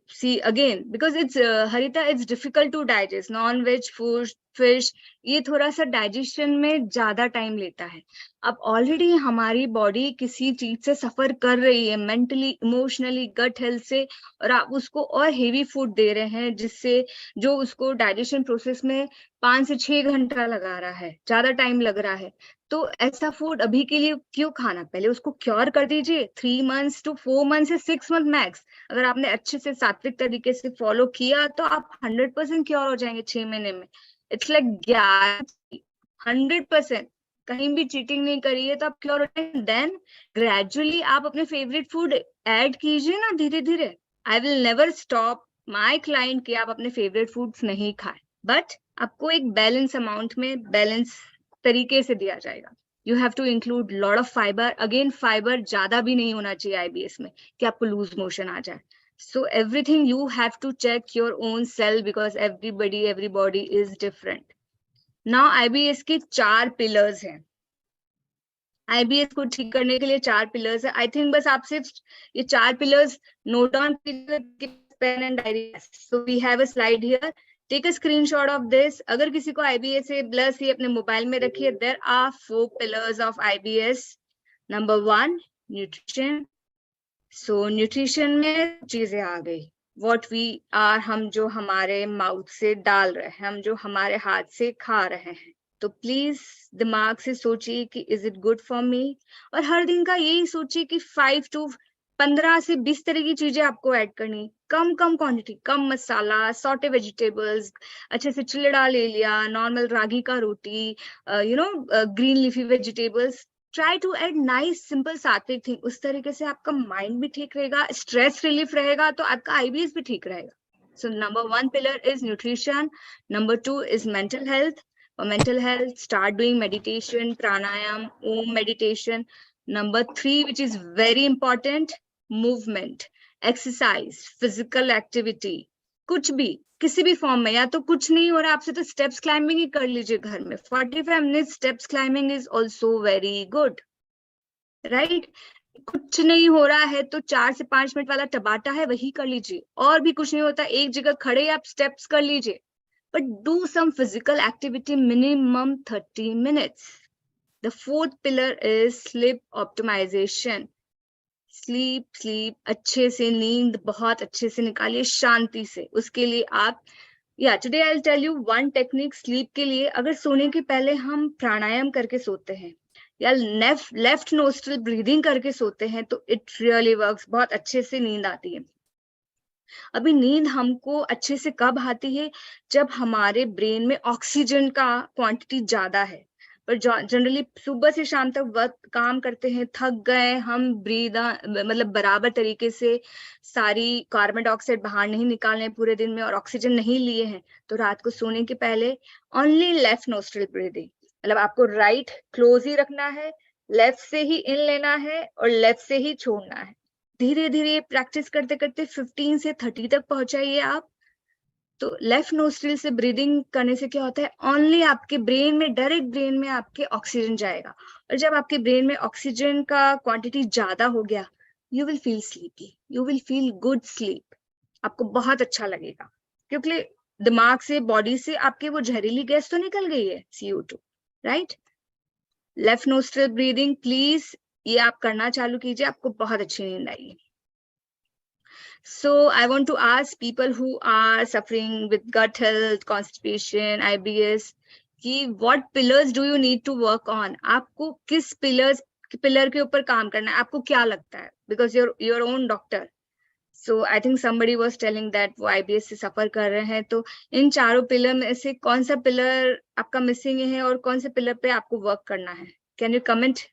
see again, because it's Harita, it's difficult to digest non-veg food, fish. ये थोड़ा सा डाइजेशन में ज्यादा टाइम लेता है. अब ऑलरेडी हमारी बॉडी किसी चीज से सफर कर रही है, मेंटली, इमोशनली, गट हेल्थ से, और आप उसको और हेवी फूड दे रहे हैं जिससे जो उसको डाइजेशन प्रोसेस में 5 से 6 घंटा लगा रहा है, ज्यादा टाइम लग रहा है. तो ऐसा फूड अभी के लिए क्यों खाना, पहले उसको क्योर कर दीजिए. 3 months to 4 months से 6 month मैक्स, अगर आपने अच्छे से सात्विक तरीके से फॉलो किया तो आप 100% क्योर हो जाएंगे 6 महीने में. It's like guarantee 100%. कहीं भी चीटिंग नहीं करी है तो आप क्योर हो जाएंगे. देन ग्रेजुअली आप अपने फेवरेट फूड ऐड कीजिए ना, धीरे धीरे. I will never stop my client कि आप अपने फेवरेट फूड्स नहीं खाएं, बट आपको एक बैलेंस अमाउंट में, बैलेंस तरीके से दिया जाएगा. You have to include lot of fibre. Again, fibre ज्यादा भी नहीं होना चाहिए IBS में कि आपको लूज मोशन आ जाए. So everything you have to check your own cell because everybody is different. Now IBS के 4 pillars हैं. IBS को ठीक करने के लिए 4 pillars है. I think बस आप सिर्फ ये 4 pillars note down कीजिए, pen and diary. So we have a slide here. Take a screenshot of this. अगर किसी को IBS है, प्लस ये अपने मोबाइल में रखिए. There are 4 pillars of IBS. Number 1, nutrition. So nutrition में चीजें आ गई. What we are, हम जो हमारे माउथ से डाल रहे हैं, हम जो हमारे हाथ से खा रहे हैं. तो प्लीज दिमाग से सोचिए कि is it good for me, और हर दिन का यही सोचिए कि 5 to 15 से 20 तरह की चीजें आपको ऐड करनी. कम क्वांटिटी, कम मसाला, सॉटे वेजिटेबल्स, अच्छे से चिलड़ा ले लिया, नॉर्मल रागी का रोटी, green leafy vegetables. Try to add nice simple sattvic thing. उस तरीके से आपका माइंड भी ठीक रहेगा, स्ट्रेस रिलीफ रहेगा, तो आपका IBS भी ठीक रहेगा. So number 1 pillar is nutrition. Number 2 is mental health. For mental health, start doing meditation, pranayam, om meditation. Number 3, which is very important, movement, exercise, physical activity. कुछ भी, किसी भी फॉर्म में, या तो कुछ नहीं हो रहा आपसे तो स्टेप्स क्लाइंबिंग ही कर लीजिए घर में. 45 minutes steps climbing is also very good, right. कुछ नहीं हो रहा है तो 4 से 5 मिनट वाला टबाटा है वही कर लीजिए. और भी कुछ नहीं होता, एक जगह खड़े आप स्टेप्स कर लीजिए. But do some physical activity, minimum 30 minutes. The 4th pillar is sleep optimization. Sleep, अच्छे से नींद बहुत अच्छे से निकालिए, शांति से. उसके लिए आप, today I'll tell you one technique sleep के लिए. अगर सोने के पहले हम प्राणायाम करके सोते हैं, या लेफ्ट नोस्ट्रल ब्रीदिंग करके सोते हैं तो इट रियली वर्क्स, बहुत अच्छे से नींद आती है। अभी नींद हमको अच्छे से कब आती है? जब हमारे ब्रेन में ऑक्सीजन का क्वांटिटी ज्यादा है। पर जनरली सुबह से शाम तक वर्क काम करते हैं, थक गए हम, मतलब बराबर तरीके से सारी कार्बन डाइऑक्साइड बाहर नहीं निकाले हैं पूरे दिन में और ऑक्सीजन नहीं लिए हैं, तो रात को सोने के पहले ओनली लेफ्ट नोस्ट्रल ब्रीदिंग, मतलब आपको राइट क्लोज ही रखना है, लेफ्ट से ही इन लेना है और लेफ्ट से ही छोड़ना है। धीरे धीरे प्रैक्टिस करते करते 15 से 30 तक पहुंचाइए आप। तो लेफ्ट नोस्ट्रिल से ब्रीदिंग करने से क्या होता है, ओनली आपके ब्रेन में, डायरेक्ट ब्रेन में आपके ऑक्सीजन जाएगा, और जब आपके ब्रेन में ऑक्सीजन का क्वांटिटी ज्यादा हो गया, you will feel sleepy, you will feel good sleep, आपको बहुत अच्छा लगेगा, क्योंकि दिमाग से, बॉडी से आपके वो जहरीली गैस तो निकल गई है, CO2, right. Left nostril breathing please ये आप करना चालू कीजिए, आपको बहुत अच्छी नींद आएगी। So I want to ask people who are suffering with gut health, constipation, IBS, कि what pillars do you need to work on? आपको किस पिलर के ऊपर काम करना है, आपको क्या लगता है? Because you're your own doctor. So I think somebody was telling that वो IBS से सफर कर रहे हैं, तो इन चारों पिलर में से कौन सा पिलर आपका मिसिंग है और कौन से पिलर पे आपको वर्क करना है? Can you comment?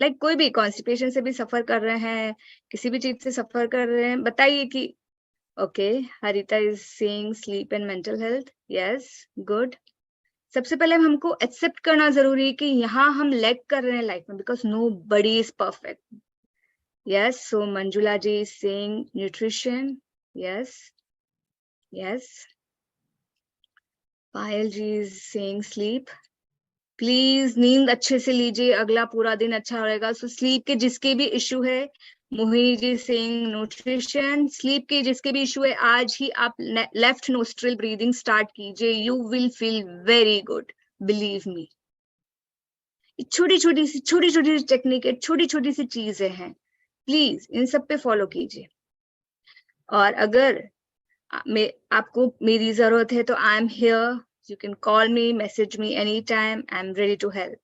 लाइक कोई भी कॉन्स्टिपेशन से भी सफर कर रहे हैं, किसी भी चीज से सफर कर रहे हैं, बताइए कि okay. Haritha is saying sleep and mental health, yes, good. सबसे पहले हमको एक्सेप्ट करना जरूरी है कि यहाँ हम लैग कर रहे हैं लाइफ में, because nobody is perfect. Yes, so Manjula ji is saying nutrition, yes yes. Payal ji is saying sleep, please नींद अच्छे से लीजिए, अगला पूरा दिन अच्छा रहेगा। सो स्लीप के जिसके भी इशू है, Mohini ji saying nutrition, sleep के जिसके भी इशू है, आज ही आप लेफ्ट नोस्ट्रिल ब्रीदिंग स्टार्ट कीजिए, you will feel very good, believe me. छोटी छोटी सी टेक्निक है, छोटी छोटी सी चीजें हैं, प्लीज इन सब पे फॉलो कीजिए। और अगर आपको मेरी जरूरत है तो आई am here, you can call me, message me anytime, I'm ready to help.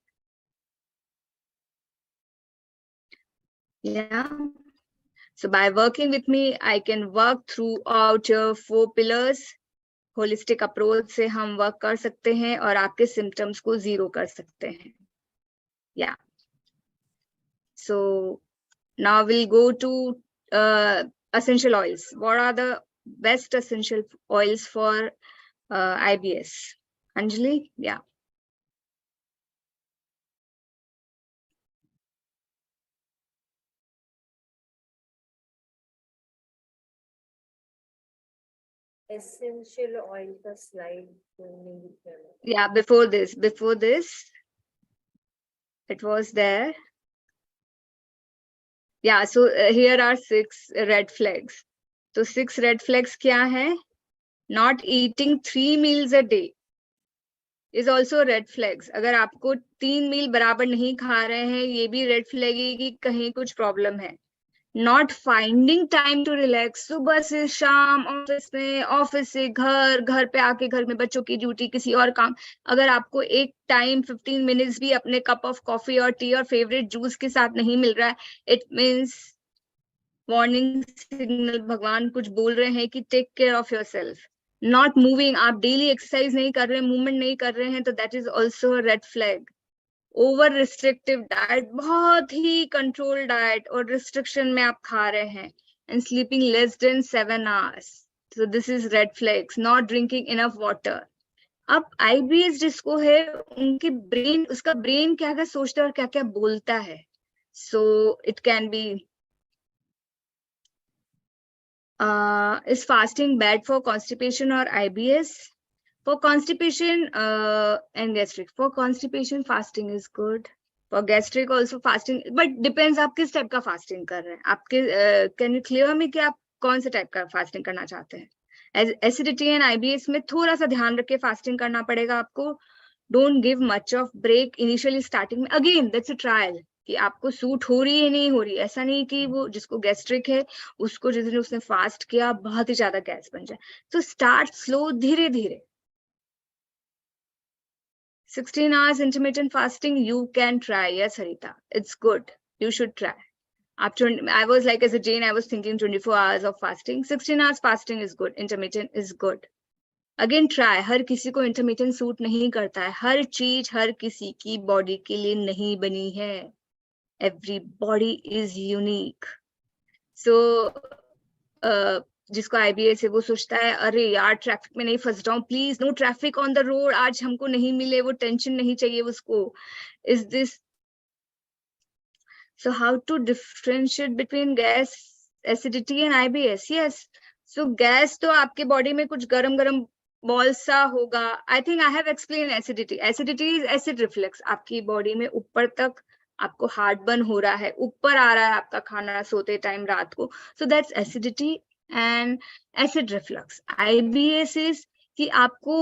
Yeah, so by working with me I can work throughout your 4 pillars. holistic approach से हम work कर सकते हैं और आपके symptoms को zero कर सकते हैं। Yeah, so now we'll go to essential oils. What are the best essential oils for IBS? Anjali, yeah. Essential oil का slide नहीं दिख रहा है। Yeah, before this, it was there. Yeah, so here are 6 red flags. तो 6 red flags क्या है? Not eating 3 meals a day is also red flags. अगर आपको 3 मील बराबर नहीं खा रहे हैं, ये भी red flag है कि कहीं कुछ प्रॉब्लम है। Not finding time to relax, सुबह से शाम ऑफिस में, ऑफिस से घर, घर पे आके घर में बच्चों की ड्यूटी, किसी और काम, अगर आपको एक टाइम 15 मिनट्स भी अपने कप ऑफ कॉफी और टी और फेवरेट जूस के साथ नहीं मिल रहा है, इट मीन्स वार्निंग सिग्नल, भगवान कुछ बोल रहे हैं कि take care of yourself. Not moving, आप डेली एक्सरसाइज नहीं कर रहे हैं, मूवमेंट नहीं कर रहे हैं, तो that is also red flag. Over restrictive diet, बहुत ही कंट्रोल डाइट और रिस्ट्रिक्शन में आप खा रहे हैं, and sleeping less than 7 hours, so this is red flags. Not drinking enough water. अब IBS जिसको है, उनके ब्रेन, उसका ब्रेन क्या क्या सोचता है और क्या क्या बोलता है, so it can be is fasting bad for constipation or IBS? For constipation and gastric. For constipation, fasting is good. For gastric also fasting, but depends आप किस टाइप का फास्टिंग कर रहे हैं। आपके can you clear me कि आप कौन से टाइप का फास्टिंग करना चाहते हैं? Acidity and IBS में थोड़ा सा ध्यान रख के फास्टिंग करना पड़ेगा आपको। Don't give much of break initially starting में. Again, that's a trial. कि आपको सूट हो रही है नहीं हो रही। ऐसा नहीं कि वो जिसको गैस्ट्रिक है उसको जिस दिन उसने फास्ट किया बहुत ही ज्यादा गैस बन जाए। तो स्टार्ट स्लो, धीरे धीरे। 16 hours intermittent fasting, you can try. Yes, Harita, it's good. You should try. I was like, as a Jain, I was thinking 24 hours of fasting. 16 hours fasting is good. Intermittent is good. Again, try. हर किसी को intermittent suit नहीं करता है। हर चीज हर किसी की body के लिए नहीं बनी है। Every body is unique. So, जिसको IBS है वो सोचता है अरे यार ट्रैफिक में नहीं फंस जाऊं, please no traffic on the road, आज हमको नहीं मिले, वो टेंशन नहीं चाहिए उसको। Is this so how to differentiate between gas, acidity and IBS? Yes, so gas तो आपके बॉडी में कुछ गरम गरम बॉल सा होगा। I think I have explain acidity. Acidity is acid reflex. आपकी बॉडी में ऊपर तक आपको हार्ट बर्न हो रहा है, ऊपर आ रहा है आपका खाना सोते टाइम रात को, so that's acidity and acid reflux. IBS is कि आपको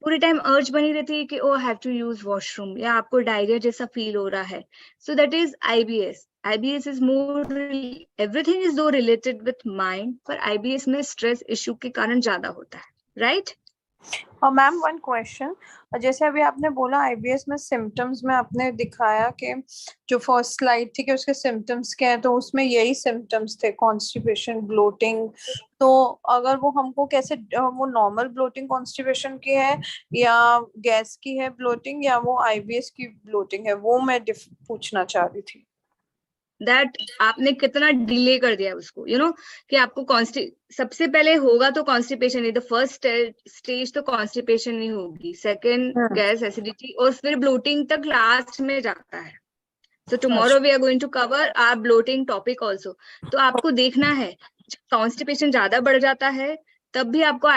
पूरे टाइम अर्ज बनी रहती है कि ओ हैव टू यूज वॉशरूम, या आपको डायरिया जैसा फील हो रहा है, so that is IBS. IBS is more, everything is though related with mind, पर IBS में स्ट्रेस इशू के कारण ज्यादा होता है, राइट? और मैम वन क्वेश्चन, जैसे अभी आपने बोला IBS में सिम्टम्स में आपने दिखाया कि जो फर्स्ट स्लाइड थी कि उसके सिम्टम्स क्या है, तो उसमें यही सिम्टम्स थे, कॉन्स्टिपेशन, ब्लोटिंग। तो अगर वो हमको कैसे, वो नॉर्मल ब्लोटिंग कॉन्स्टिपेशन की है या गैस की है ब्लोटिंग, या वो IBS की ब्लोटिंग है, वो मैं पूछना चाह रही थी। दैट आपने कितना डिले कर दिया उसको, यू नो कि आपको सबसे पहले होगा तो कॉन्स्टिपेशन नहीं, द फर्स्ट स्टेज तो कॉन्स्टिपेशन नहीं होगी, सेकंड गैस, एसिडिटी, और फिर ब्लोटिंग तक लास्ट में जाता है। So tomorrow we are going to cover our bloating topic also. तो आपको देखना है कॉन्स्टिपेशन ज्यादा बढ़ जाता है तब भी आपको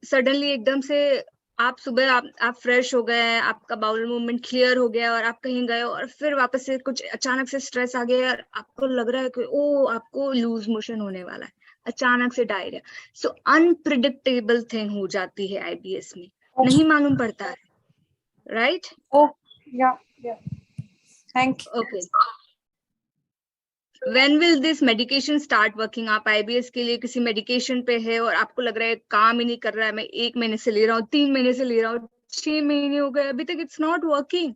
सडनली एकदम से आप सुबह आप फ्रेश हो गए हैं, आपका बाउल मूवमेंट क्लियर हो गया और आप कहीं गए और फिर वापस से कुछ अचानक से स्ट्रेस आ गया और आपको लग रहा है कि ओ आपको लूज मोशन होने वाला है, अचानक से डायरिया। सो अनप्रिडिक्टेबल थिंग हो जाती है IBS में, नहीं मालूम पड़ता है, राइट? या thank you. Okay, When will this medication start working? आप IBS के लिए किसी मेडिकेशन पे है और आपको लग रहा है काम ही नहीं कर रहा है, मैं 1 महीने से ले रहा हूँ, 3 महीने से ले रहा हूँ, 6 महीने हो गए, अभी तक इट्स नॉट वर्किंग,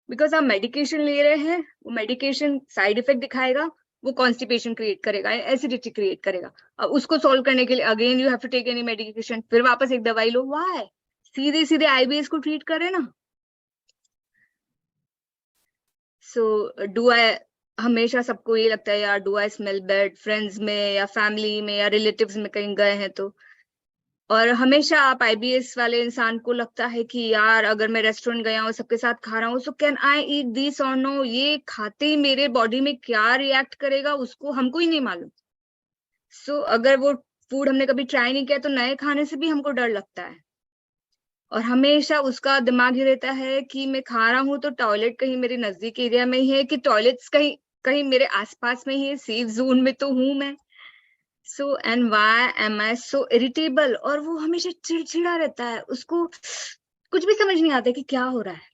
बिकॉज आप मेडिकेशन ले रहे हैं, वो मेडिकेशन साइड इफेक्ट दिखाएगा, वो कॉन्स्टिपेशन क्रिएट करेगा, एसिडिटी क्रिएट करेगा। अब उसको सोल्व करने के लिए again you have to take any medication, फिर वापस एक दवाई लो। व्हाई? सीधे सीधे IBS को ट्रीट करें ना। सो डू आई, हमेशा सबको ये लगता है यार do I smell bad, friends में या फैमिली में या रिलेटिव्स में कहीं गए हैं तो, और हमेशा आप IBS वाले इंसान को लगता है कि यार अगर मैं रेस्टोरेंट गया हूँ सबके साथ खा रहा हूँ, so can I eat this और नो, ये खाते ही मेरे बॉडी में क्या रिएक्ट करेगा उसको हमको ही नहीं मालूम। सो अगर वो फूड हमने कभी ट्राई नहीं किया तो नए खाने से भी हमको डर लगता है, और हमेशा उसका दिमाग ये रहता है कि मैं खा रहा हूँ तो टॉयलेट कहीं मेरे नजदीक एरिया में ही है, कि टॉयलेट्स कहीं कहीं मेरे आसपास में ही है, सेफ जोन में तो हूं मैं। So and why am I so irritable, और वो हमेशा चिड़चिड़ा रहता है, उसको कुछ भी समझ नहीं आता कि क्या हो रहा है।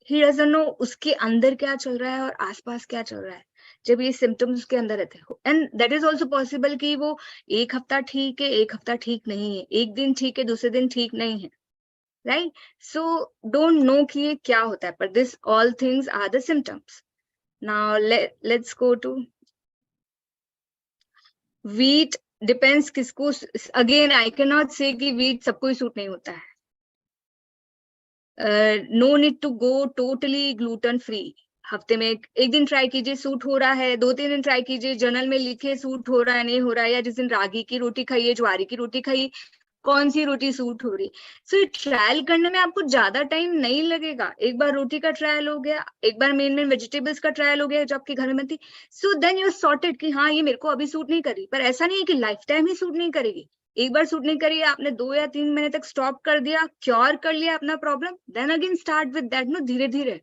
ही डजंट नो उसके अंदर क्या चल रहा है और आसपास क्या चल रहा है जब ये सिम्टम्स उसके अंदर रहते हैं। And that is also possible कि वो एक हफ्ता ठीक है, एक हफ्ता ठीक नहीं है, एक दिन ठीक है, दूसरे दिन ठीक नहीं है, राइट? सो डोंट नो कि ये क्या होता है, पर this all things are the symptoms. Now let's go to wheat. Depends किसको, again I can not say कि वीट सबको ही सूट नहीं होता है। No need to go totally gluten free. हफ्ते में एक दिन ट्राई कीजिए, सूट हो रहा है, 2-3 दिन ट्राई कीजिए, जर्नल में लिखे सूट हो रहा है नहीं हो रहा है, या जिस दिन रागी की रोटी खाइए, ज्वारी की रोटी खाइए, कौन सी रोटी सूट हो रही। सो ट्रायल करने में आपको ज्यादा टाइम नहीं लगेगा। एक बार रोटी का ट्रायल हो गया, एक बार मेन वेजिटेबल्स का ट्रायल हो गया जो आपके घर में बनती, सो देन यू सॉर्टेड कि हाँ ये मेरे को अभी सूट नहीं करी। पर ऐसा नहीं है कि लाइफ टाइम ही सूट नहीं करेगी। एक बार सूट नहीं करी, आपने 2 या 3 महीने तक स्टॉप कर दिया, क्योर कर लिया अपना problem, then again start with that, no, धीरे धीरे।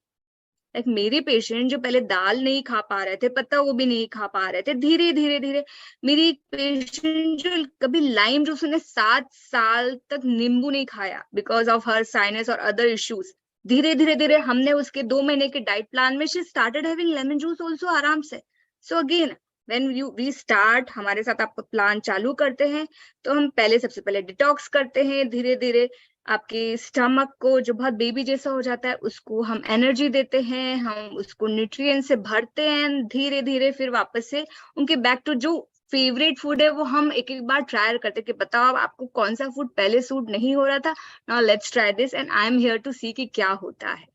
लाइक मेरे पेशेंट जो पहले दाल नहीं खा पा रहे थे, पत्ता वो भी नहीं खा पा रहे थे, धीरे धीरे धीरे। मेरी पेशेंट जो कभी लाइम जूस, उसने 7 साल तक नींबू नहीं खाया बिकॉज ऑफ हर साइनस और अदर इश्यूज, धीरे धीरे धीरे हमने उसके 2 महीने के डाइट प्लान में she started having lemon juice also आराम से. So again when we start, हमारे साथ आपका प्लान चालू करते हैं तो हम पहले सबसे पहले डिटॉक्स करते हैं, धीरे धीरे आपके स्टमक को जो बहुत बेबी जैसा हो जाता है उसको हम एनर्जी देते हैं, हम उसको न्यूट्रिएंट से भरते हैं, धीरे धीरे फिर वापस से उनके बैक टू जो फेवरेट फूड है वो हम एक एक बार ट्राई करते हैं कि बताओ आपको कौन सा फूड पहले सूट नहीं हो रहा था, now let's try this and I am here to see कि क्या होता है,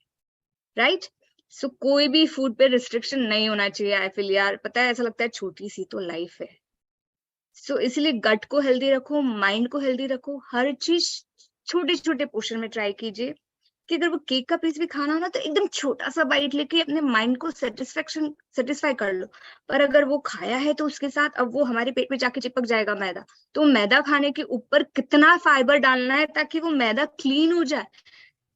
राइट. सो कोई भी फूड पे रिस्ट्रिक्शन नहीं होना चाहिए. आई फील यार पता है ऐसा लगता है छोटी सी तो लाइफ है. सो इसलिए गट को हेल्दी रखो, माइंड को हेल्दी रखो, हर चीज छोटे छोटे पोर्शन में ट्राई कीजिए कि अगर वो केक का पीस भी खाना हो ना तो एकदम छोटा सा बाइट लेके अपने माइंड को सेटिस्फाई कर लो. पर अगर वो खाया है तो उसके साथ अब वो हमारे पेट में जाके चिपक जाएगा मैदा, तो मैदा खाने के ऊपर कितना फाइबर डालना है ताकि वो मैदा क्लीन हो जाए,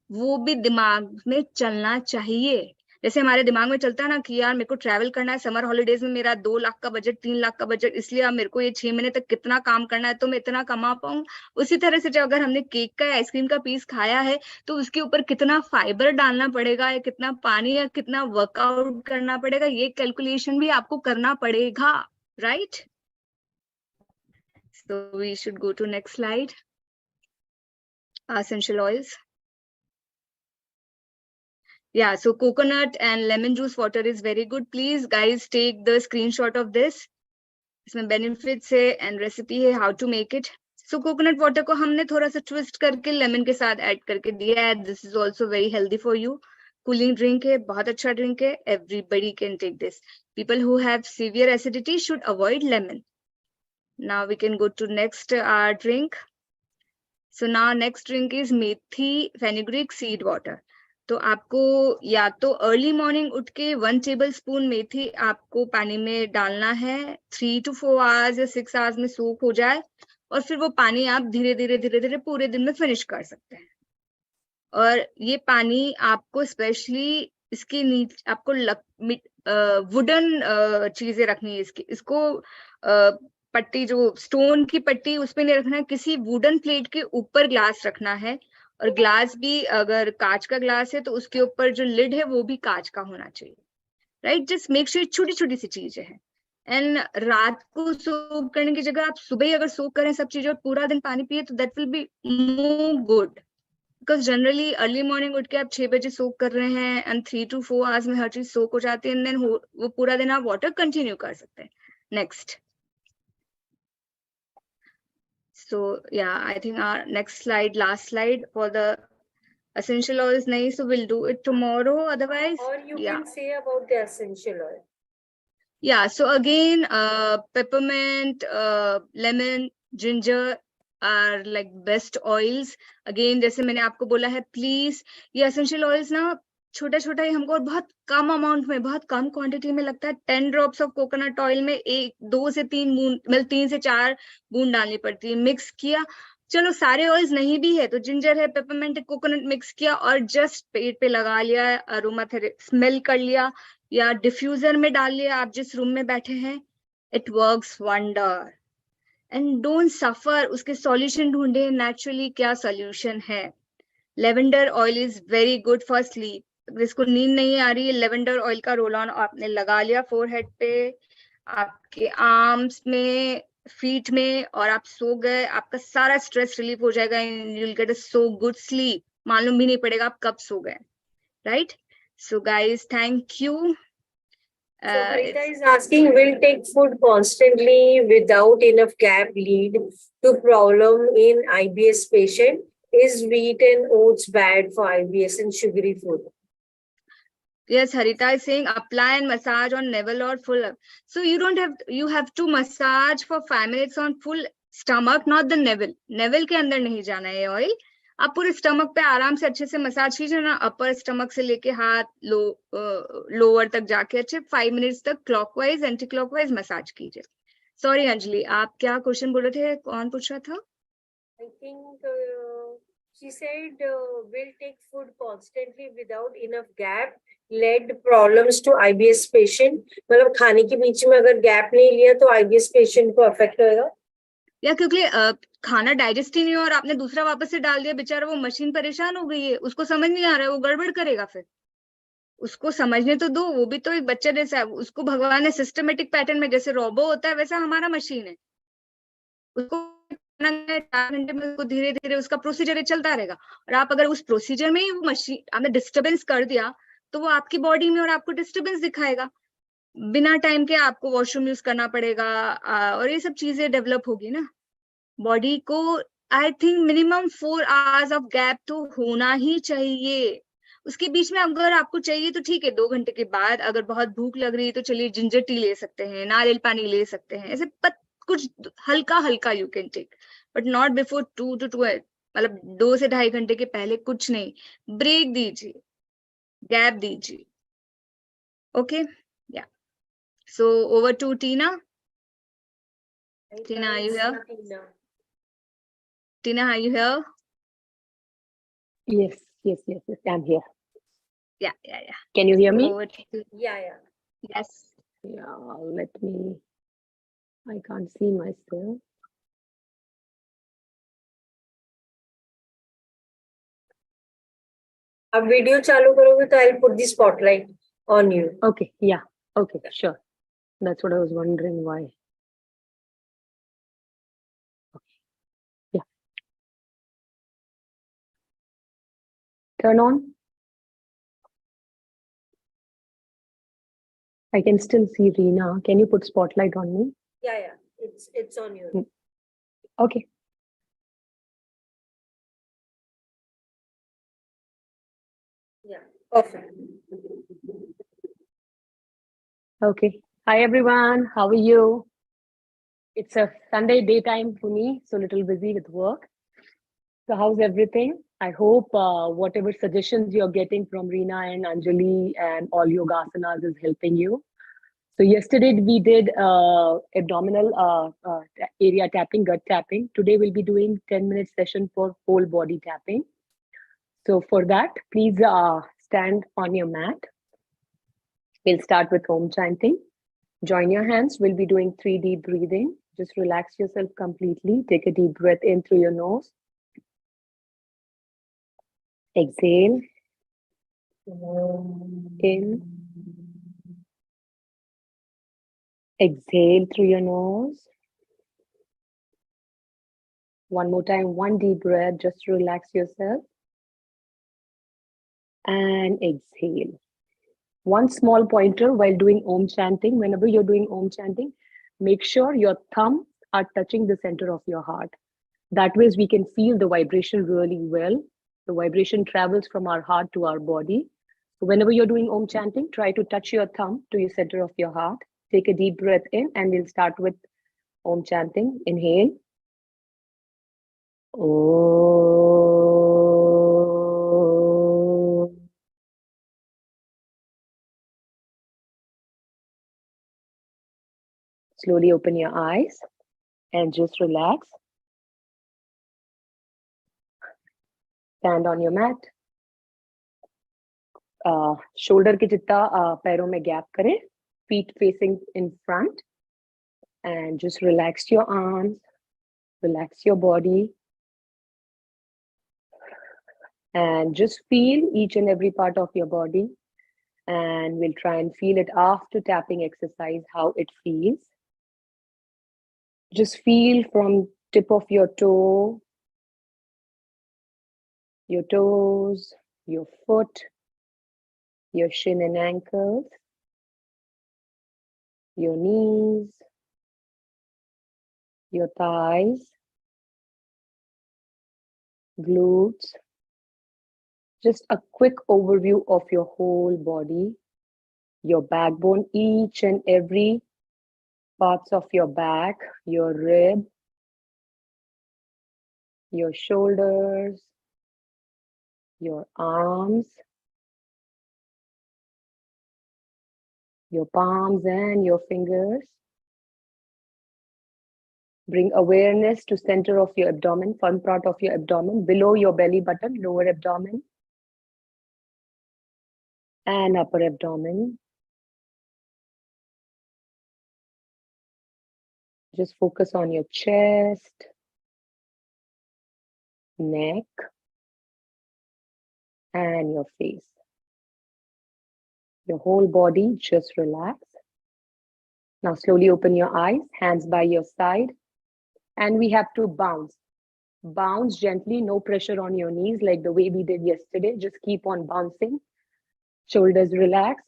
वो भी दिमाग में चलना चाहिए. जैसे हमारे दिमाग में चलता है ना कि यार मेरे को ट्रैवल करना है समर हॉलीडेज में, मेरा 2 लाख का बजट, 3 लाख का बजट, इसलिए अब मेरे को ये 6 महीने तक कितना काम करना है तो मैं इतना कमा पाऊं. उसी तरह से जो अगर हमने केक का आइसक्रीम का पीस खाया है तो उसके ऊपर कितना फाइबर डालना पड़ेगा या कितना पानी या कितना वर्कआउट करना पड़ेगा, ये कैलकुलेशन भी आपको करना पड़ेगा, right. So we should go to next slide. Essential oils. Yeah, so coconut and lemon juice water is very good. Please guys take the screenshot of this. इसमें benefits है and recipe है how to make it. So coconut water को हमने थोड़ा सा twist करके lemon के साथ add करके दिया है. This is also very healthy for you. Cooling drink है, बहुत अच्छा drink है. Everybody can take this. People who have severe acidity should avoid lemon. Now we can go to next drink. So now next drink is methi fenugreek seed water. तो आपको या तो early morning उठ के 1 table spoon मेथी आपको पानी में डालना है, 3 to 4 आवर्स या 6 आवर्स में सूख हो जाए और फिर वो पानी आप धीरे धीरे पूरे दिन में फिनिश कर सकते हैं. और ये पानी आपको स्पेशली इसके नीचे आपको वुडन चीजें रखनी है, इसको पट्टी जो स्टोन की पट्टी उस पे नहीं रखना है, किसी वुडन प्लेट के ऊपर ग्लास रखना है. और ग्लास भी अगर कांच का ग्लास है तो उसके ऊपर जो लिड है वो भी कांच का होना चाहिए, राइट. जस्ट मेक श्योर छोटी छोटी सी चीजें हैं. एंड रात को सोक करने की जगह आप सुबह ही अगर सोक करें सब चीजें और पूरा दिन पानी पिए तो that will be more good, because generally early morning उठ के आप 6 बजे सोक कर रहे हैं एंड 3 to 4 आवर्स में हर चीज सोक हो जाती है एंड देन वो पूरा दिन आप वाटर कंटिन्यू कर सकते हैं. Next. So yeah, I think our next slide, last slide for the essential oils, nahi, so we'll do it tomorrow. Otherwise, Or you yeah. can say about the essential oil. Yeah, so again, peppermint, lemon, ginger are like best oils. Again, जैसे मैंने आपको बोला है, please ये essential oils ना छोटा छोटा ही हमको और बहुत कम अमाउंट में, बहुत कम क्वांटिटी में लगता है. 10 drops ऑफ कोकोनट ऑयल में 2 से 3 बूंद, मतलब 3 से 4 बूंद डालनी पड़ती है. मिक्स किया, चलो सारे ऑयल्स नहीं भी है तो जिंजर है, पेपरमेंट है, कोकोनट मिक्स किया और जस्ट पेट पे लगा लिया, अरोमा थेरेपी स्मेल कर लिया या डिफ्यूजर में डाल लिया आप जिस रूम में बैठे हैं. It works wonder. And don't suffer, उसके सॉल्यूशन ढूंढे नेचुरली क्या सॉल्यूशन है. Lavender oil is very good for sleep. जिसको नींद नहीं आ रही है, लेवेंडर ऑयल का रोल ऑन आपने लगा लिया फोरहेड पे, आपके आर्म्स में, फीट में, और आप सो गए, आपका सारा स्ट्रेस रिलीफ हो जाएगा. You will get a so good sleep, मालूम भी नहीं पड़ेगा आप कब सो गए, right. So guys, thank you. So Harita is asking, will take food constantly without enough gap lead to problem in IBS patient? Is wheat and oats bad for IBS and sugary food? Yes, Harita is saying apply and massage on navel or full. So you have to massage for 5 minutes on full stomach, not the navel. Navel के अंदर नहीं जाना है oil. आप पूरे stomach पे आराम से अच्छे से मसाज कीजिए ना, अपर स्टमक से लेके हाथ लोअर तक जाके अच्छे 5 मिनट्स तक क्लॉकवाइज एंटी क्लॉकवाइज मसाज कीजिए. सॉरी अंजलि, आप क्या क्वेश्चन बोल रहे थे, कौन पूछ रहा था? I think she said will take food constantly without enough gap led problems to IBS patient. मतलब खाने के बीच में अगर गैप नहीं लिया तो IBS patient को अफेक्ट होगा. या क्योंकि खाना डाइजेस्ट ही नहीं हो और आपने दूसरा वापस से डाल दिया, बेचारा वो मशीन परेशान हो गई है, उसको समझ नहीं आ रहा है, वो गड़बड़ करेगा फिर। उसको समझने तो दो, वो भी तो एक बच्चा जैसा है, उसको भगवान ने सिस्टमेटिक पैटर्न में, जैसे रोबो होता है वैसा हमारा मशीन है, उसको 4 घंटे में उसको धीरे धीरे उसका प्रोसीजर चलता रहेगा। और आप अगर उस प्रोसीजर में ही वो मशीन आपने डिस्टर्बेंस कर दिया, तो वो आपकी बॉडी में और आपको डिस्टर्बेंस दिखाएगा, बिना टाइम के आपको वॉशरूम यूज करना पड़ेगा, और ये सब चीजें डेवलप होगी ना बॉडी को। I think minimum 4 hours of gap तो होना ही चाहिए। उसके बीच में अगर आपको चाहिए तो ठीक है, 2 घंटे के बाद अगर बहुत भूख लग रही है तो चलिए जिंजर टी ले सकते हैं, नारियल पानी ले सकते हैं, ऐसे कुछ हल्का हल्का you can take, but not before 2 to 2, मतलब 2 से 2.5 घंटे के पहले कुछ नहीं। ब्रेक दीजिए, गैप दीजिए। Okay, yeah so over to Tina. Tina, are you here? Tina, are you here? Yes, yes, yes, yes, I'm here. Yeah. Can you hear me? Over to, Yeah. yes. Yeah, let me. I can't see myself. अब video चालू करोगे तो I'll put the spotlight on you. Okay, yeah, okay, sure. That's what I was wondering why. Okay, yeah. Turn on. I can still see Reena. Can you put spotlight on me? Yeah. It's on you. Okay. Yeah. Perfect. Okay. Hi everyone. How are you? It's a Sunday daytime for me, so a little busy with work. So how's everything? I hope whatever suggestions you're getting from Reena and Anjali and all yoga asanas is helping you. So yesterday we did abdominal area tapping, gut tapping. Today we'll be doing 10-minute session for whole body tapping. So for that, please stand on your mat. We'll start with Om chanting. Join your hands. We'll be doing 3 deep breathing. Just relax yourself completely. Take a deep breath in through your nose. Exhale. In. Exhale through your nose. One more time, one deep breath, just relax yourself. And exhale. One small pointer while doing Om chanting, whenever you're doing Om chanting, make sure your thumbs are touching the center of your heart. That way we can feel the vibration really well. The vibration travels from our heart to our body. So whenever you're doing Om chanting, try to touch your thumb to your center of your heart. Take a deep breath in and we'll start with Om chanting. Inhale. Om. Slowly open your eyes and just relax. Stand on your mat. Shoulder के जितना पैरों में gap करें. Feet facing in front. And just relax your arms. Relax your body. And just feel each and every part of your body. And we'll try and feel it after tapping exercise, how it feels. Just feel from tip of your toe, your toes, your foot, your shin and ankles, your knees, your thighs, glutes. Just a quick overview of your whole body, your backbone, each and every parts of your back, your rib, your shoulders, your arms, your palms and your fingers. Bring awareness to center of your abdomen, front part of your abdomen, below your belly button, lower abdomen, and upper abdomen. Just focus on your chest, neck, and your face. Your whole body just relax. Now slowly open your eyes, hands by your side, and we have to bounce. Bounce gently, no pressure on your knees like the way we did yesterday. Just keep on bouncing. Shoulders relax.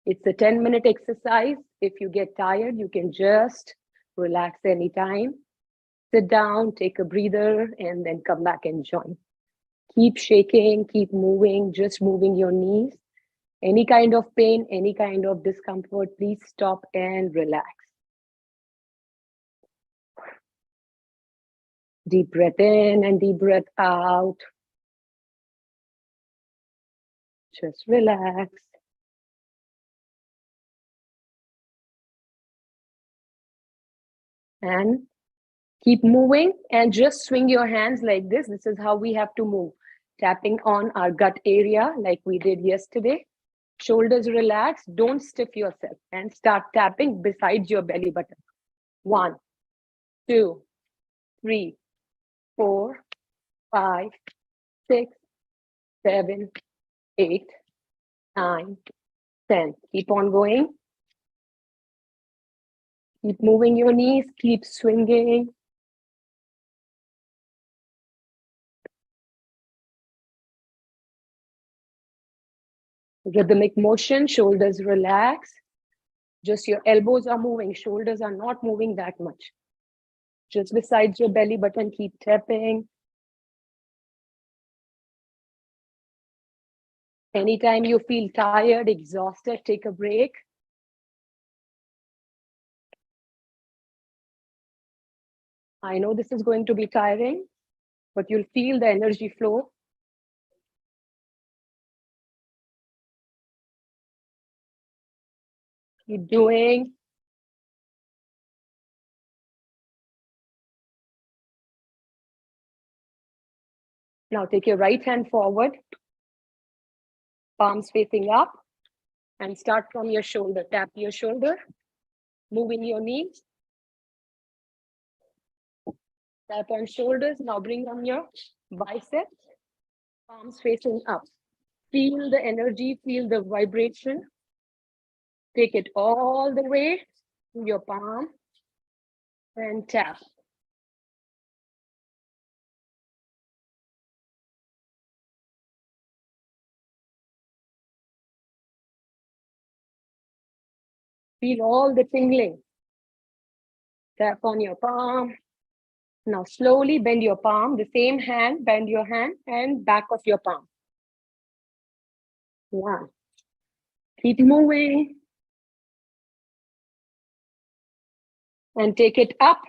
It's a 10-minute exercise. If you get tired, you can just relax anytime. Sit down, take a breather, and then come back and join. Keep shaking, keep moving, just moving your knees. Any kind of pain, any kind of discomfort, please stop and relax. Deep breath in and deep breath out. Just relax. And keep moving and just swing your hands like this. This is how we have to move. Tapping on our gut area like we did yesterday. Shoulders relax, don't stiff yourself, and start tapping beside your belly button. 1, 2, 3, 4, 5, 6, 7, 8, 9, 10. Keep on going. Keep moving your knees, keep swinging. Rhythmic motion, shoulders relax. Just your elbows are moving, shoulders are not moving that much. Just beside your belly button, keep tapping. Anytime you feel tired, exhausted, take a break. I know this is going to be tiring, but you'll feel the energy flow. Keep doing. Now take your right hand forward, palms facing up, and start from your shoulder. Tap your shoulder, moving your knees. Tap on shoulders. Now bring on your biceps, palms facing up. Feel the energy, feel the vibration. Take it all the way to your palm and tap. Feel all the tingling. Tap on your palm. Now slowly bend your palm, the same hand, bend your hand and back of your palm. 1. Keep moving. And take it up.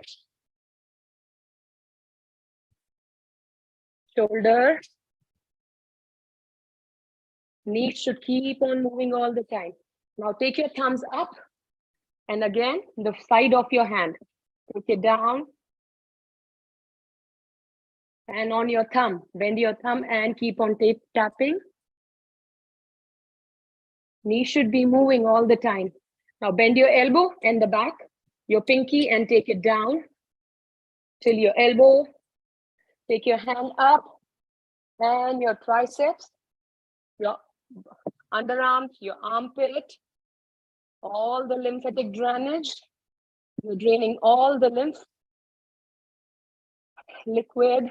Shoulder. Knees should keep on moving all the time. Now take your thumbs up. And again, the side of your hand. Take it down. And on your thumb, bend your thumb and keep on tapping. Knee should be moving all the time. Now bend your elbow and the back, your pinky, and take it down till your elbow. Take your hand up and your triceps, your underarms, your armpit, all the lymphatic drainage. You're draining all the lymph liquid.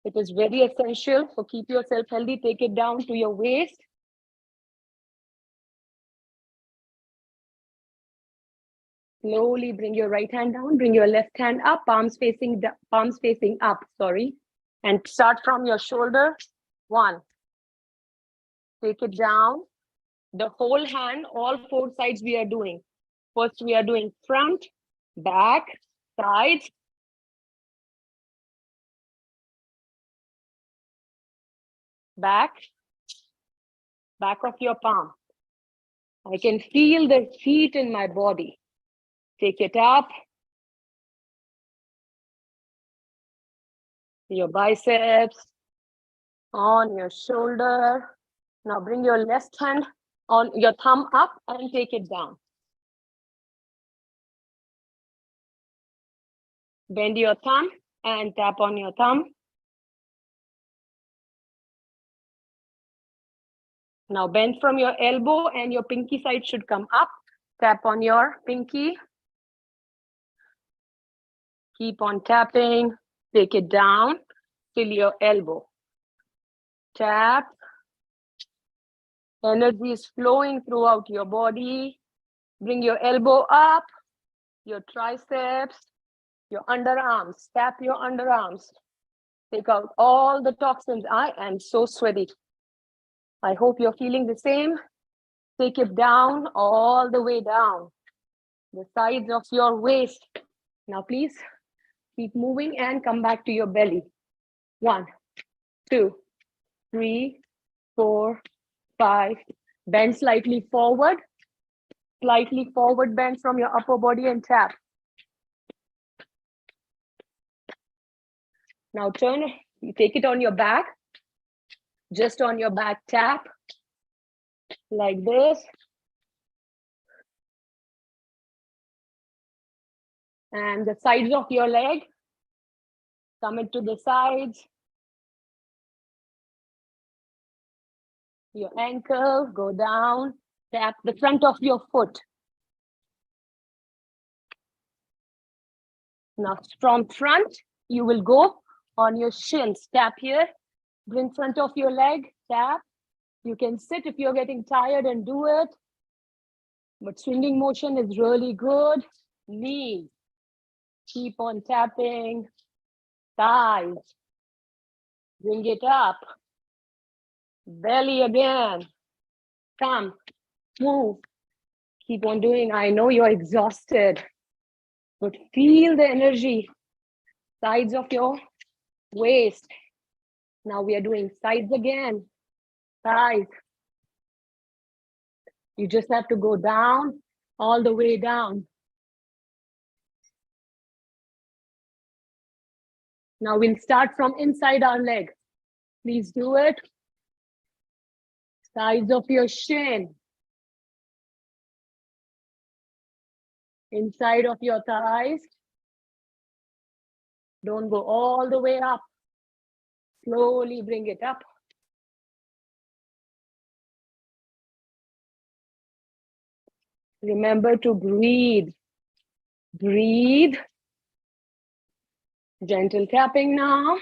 It is very essential. So keep yourself healthy. Take it down to your waist. Slowly bring your right hand down, bring your left hand up, palms facing up, sorry. And start from your shoulder. 1. Take it down. The whole hand, all 4 sides we are doing. First, we are doing front, back, sides. Back of your palm. I can feel the heat in my body. Take it up. Your biceps, on your shoulder. Now bring your left hand on your thumb up and take it down. Bend your thumb and tap on your thumb. Now bend from your elbow and your pinky side should come up. Tap on your pinky. Keep on tapping. Take it down till your elbow. Tap. Energy is flowing throughout your body. Bring your elbow up, your triceps, your underarms. Tap your underarms. Take out all the toxins. I am so sweaty. I hope you're feeling the same. Take it down, all the way down. The sides of your waist. Now please keep moving and come back to your belly. 1, 2, 3, 4, 5. Bend slightly forward bend from your upper body and tap. Now turn, you take it on your back, just on your back, tap like this. And the sides of your leg, come into the sides. Your ankle, go down, tap the front of your foot. Now from front, you will go on your shins. Tap here, bring front of your leg, tap. You can sit if you're getting tired and do it. But swinging motion is really good. Knees, keep on tapping. Thighs, bring it up. Belly again. Come, move. Keep on doing. I know you're exhausted, but feel the energy. Sides of your waist. Now we are doing sides again. Thighs. You just have to go down, all the way down. Now we'll start from inside our leg. Please do it. Sides of your shin. Inside of your thighs. Don't go all the way up. Slowly bring it up. Remember to breathe. Breathe. Gentle tapping now.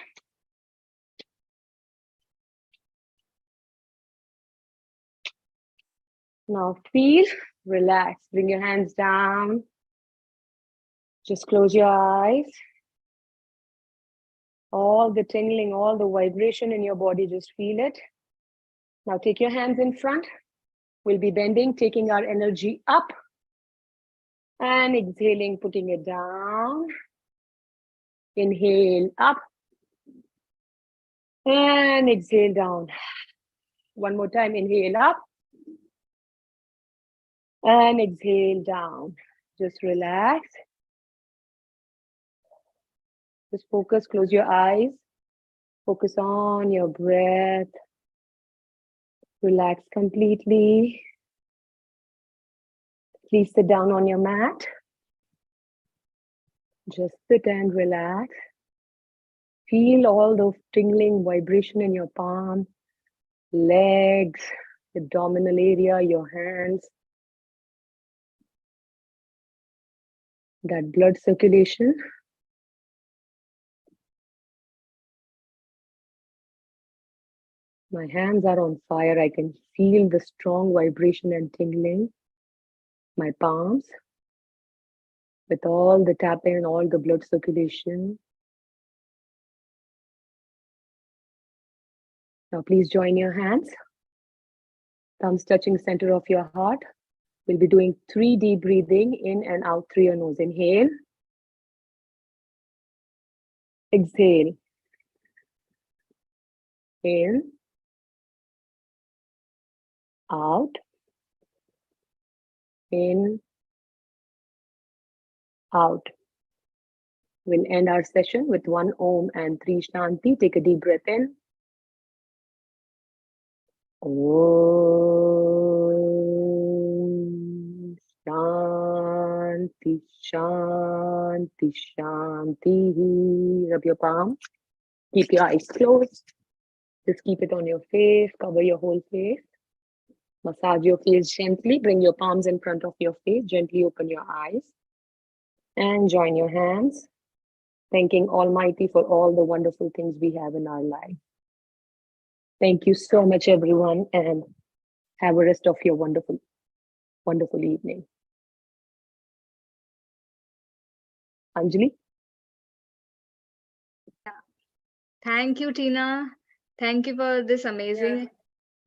Now feel, relax. Bring your hands down. Just close your eyes. All the tingling, all the vibration in your body, just feel it. Now take your hands in front. We'll be bending, taking our energy up. And exhaling, putting it down. Inhale up. And exhale down. One more time, inhale up. And exhale down. Just relax. Just focus, close your eyes. Focus on your breath. Relax completely. Please sit down on your mat. Just sit and relax. Feel all the tingling vibration in your palm, legs, abdominal area, your hands. That blood circulation. My hands are on fire. I can feel the strong vibration and tingling. My palms, with all the tapping and all the blood circulation. Now please join your hands. Thumbs touching center of your heart. We'll be doing 3 deep breathing in and out through your nose. Inhale. Exhale. In. Out. In. Out. We'll end our session with 1 Om and 3 Shanti. Take a deep breath in. Om Shanti. Shanti, Shanti, Shanti. Rub your palm. Keep your eyes closed. Just keep it on your face. Cover your whole face. Massage your face gently. Bring your palms in front of your face. Gently open your eyes. And join your hands. Thanking Almighty for all the wonderful things we have in our life. Thank you so much, everyone, and have a rest of your wonderful, wonderful evening. Anjali? Thank you, Tina. Thank you for this amazing. Yeah.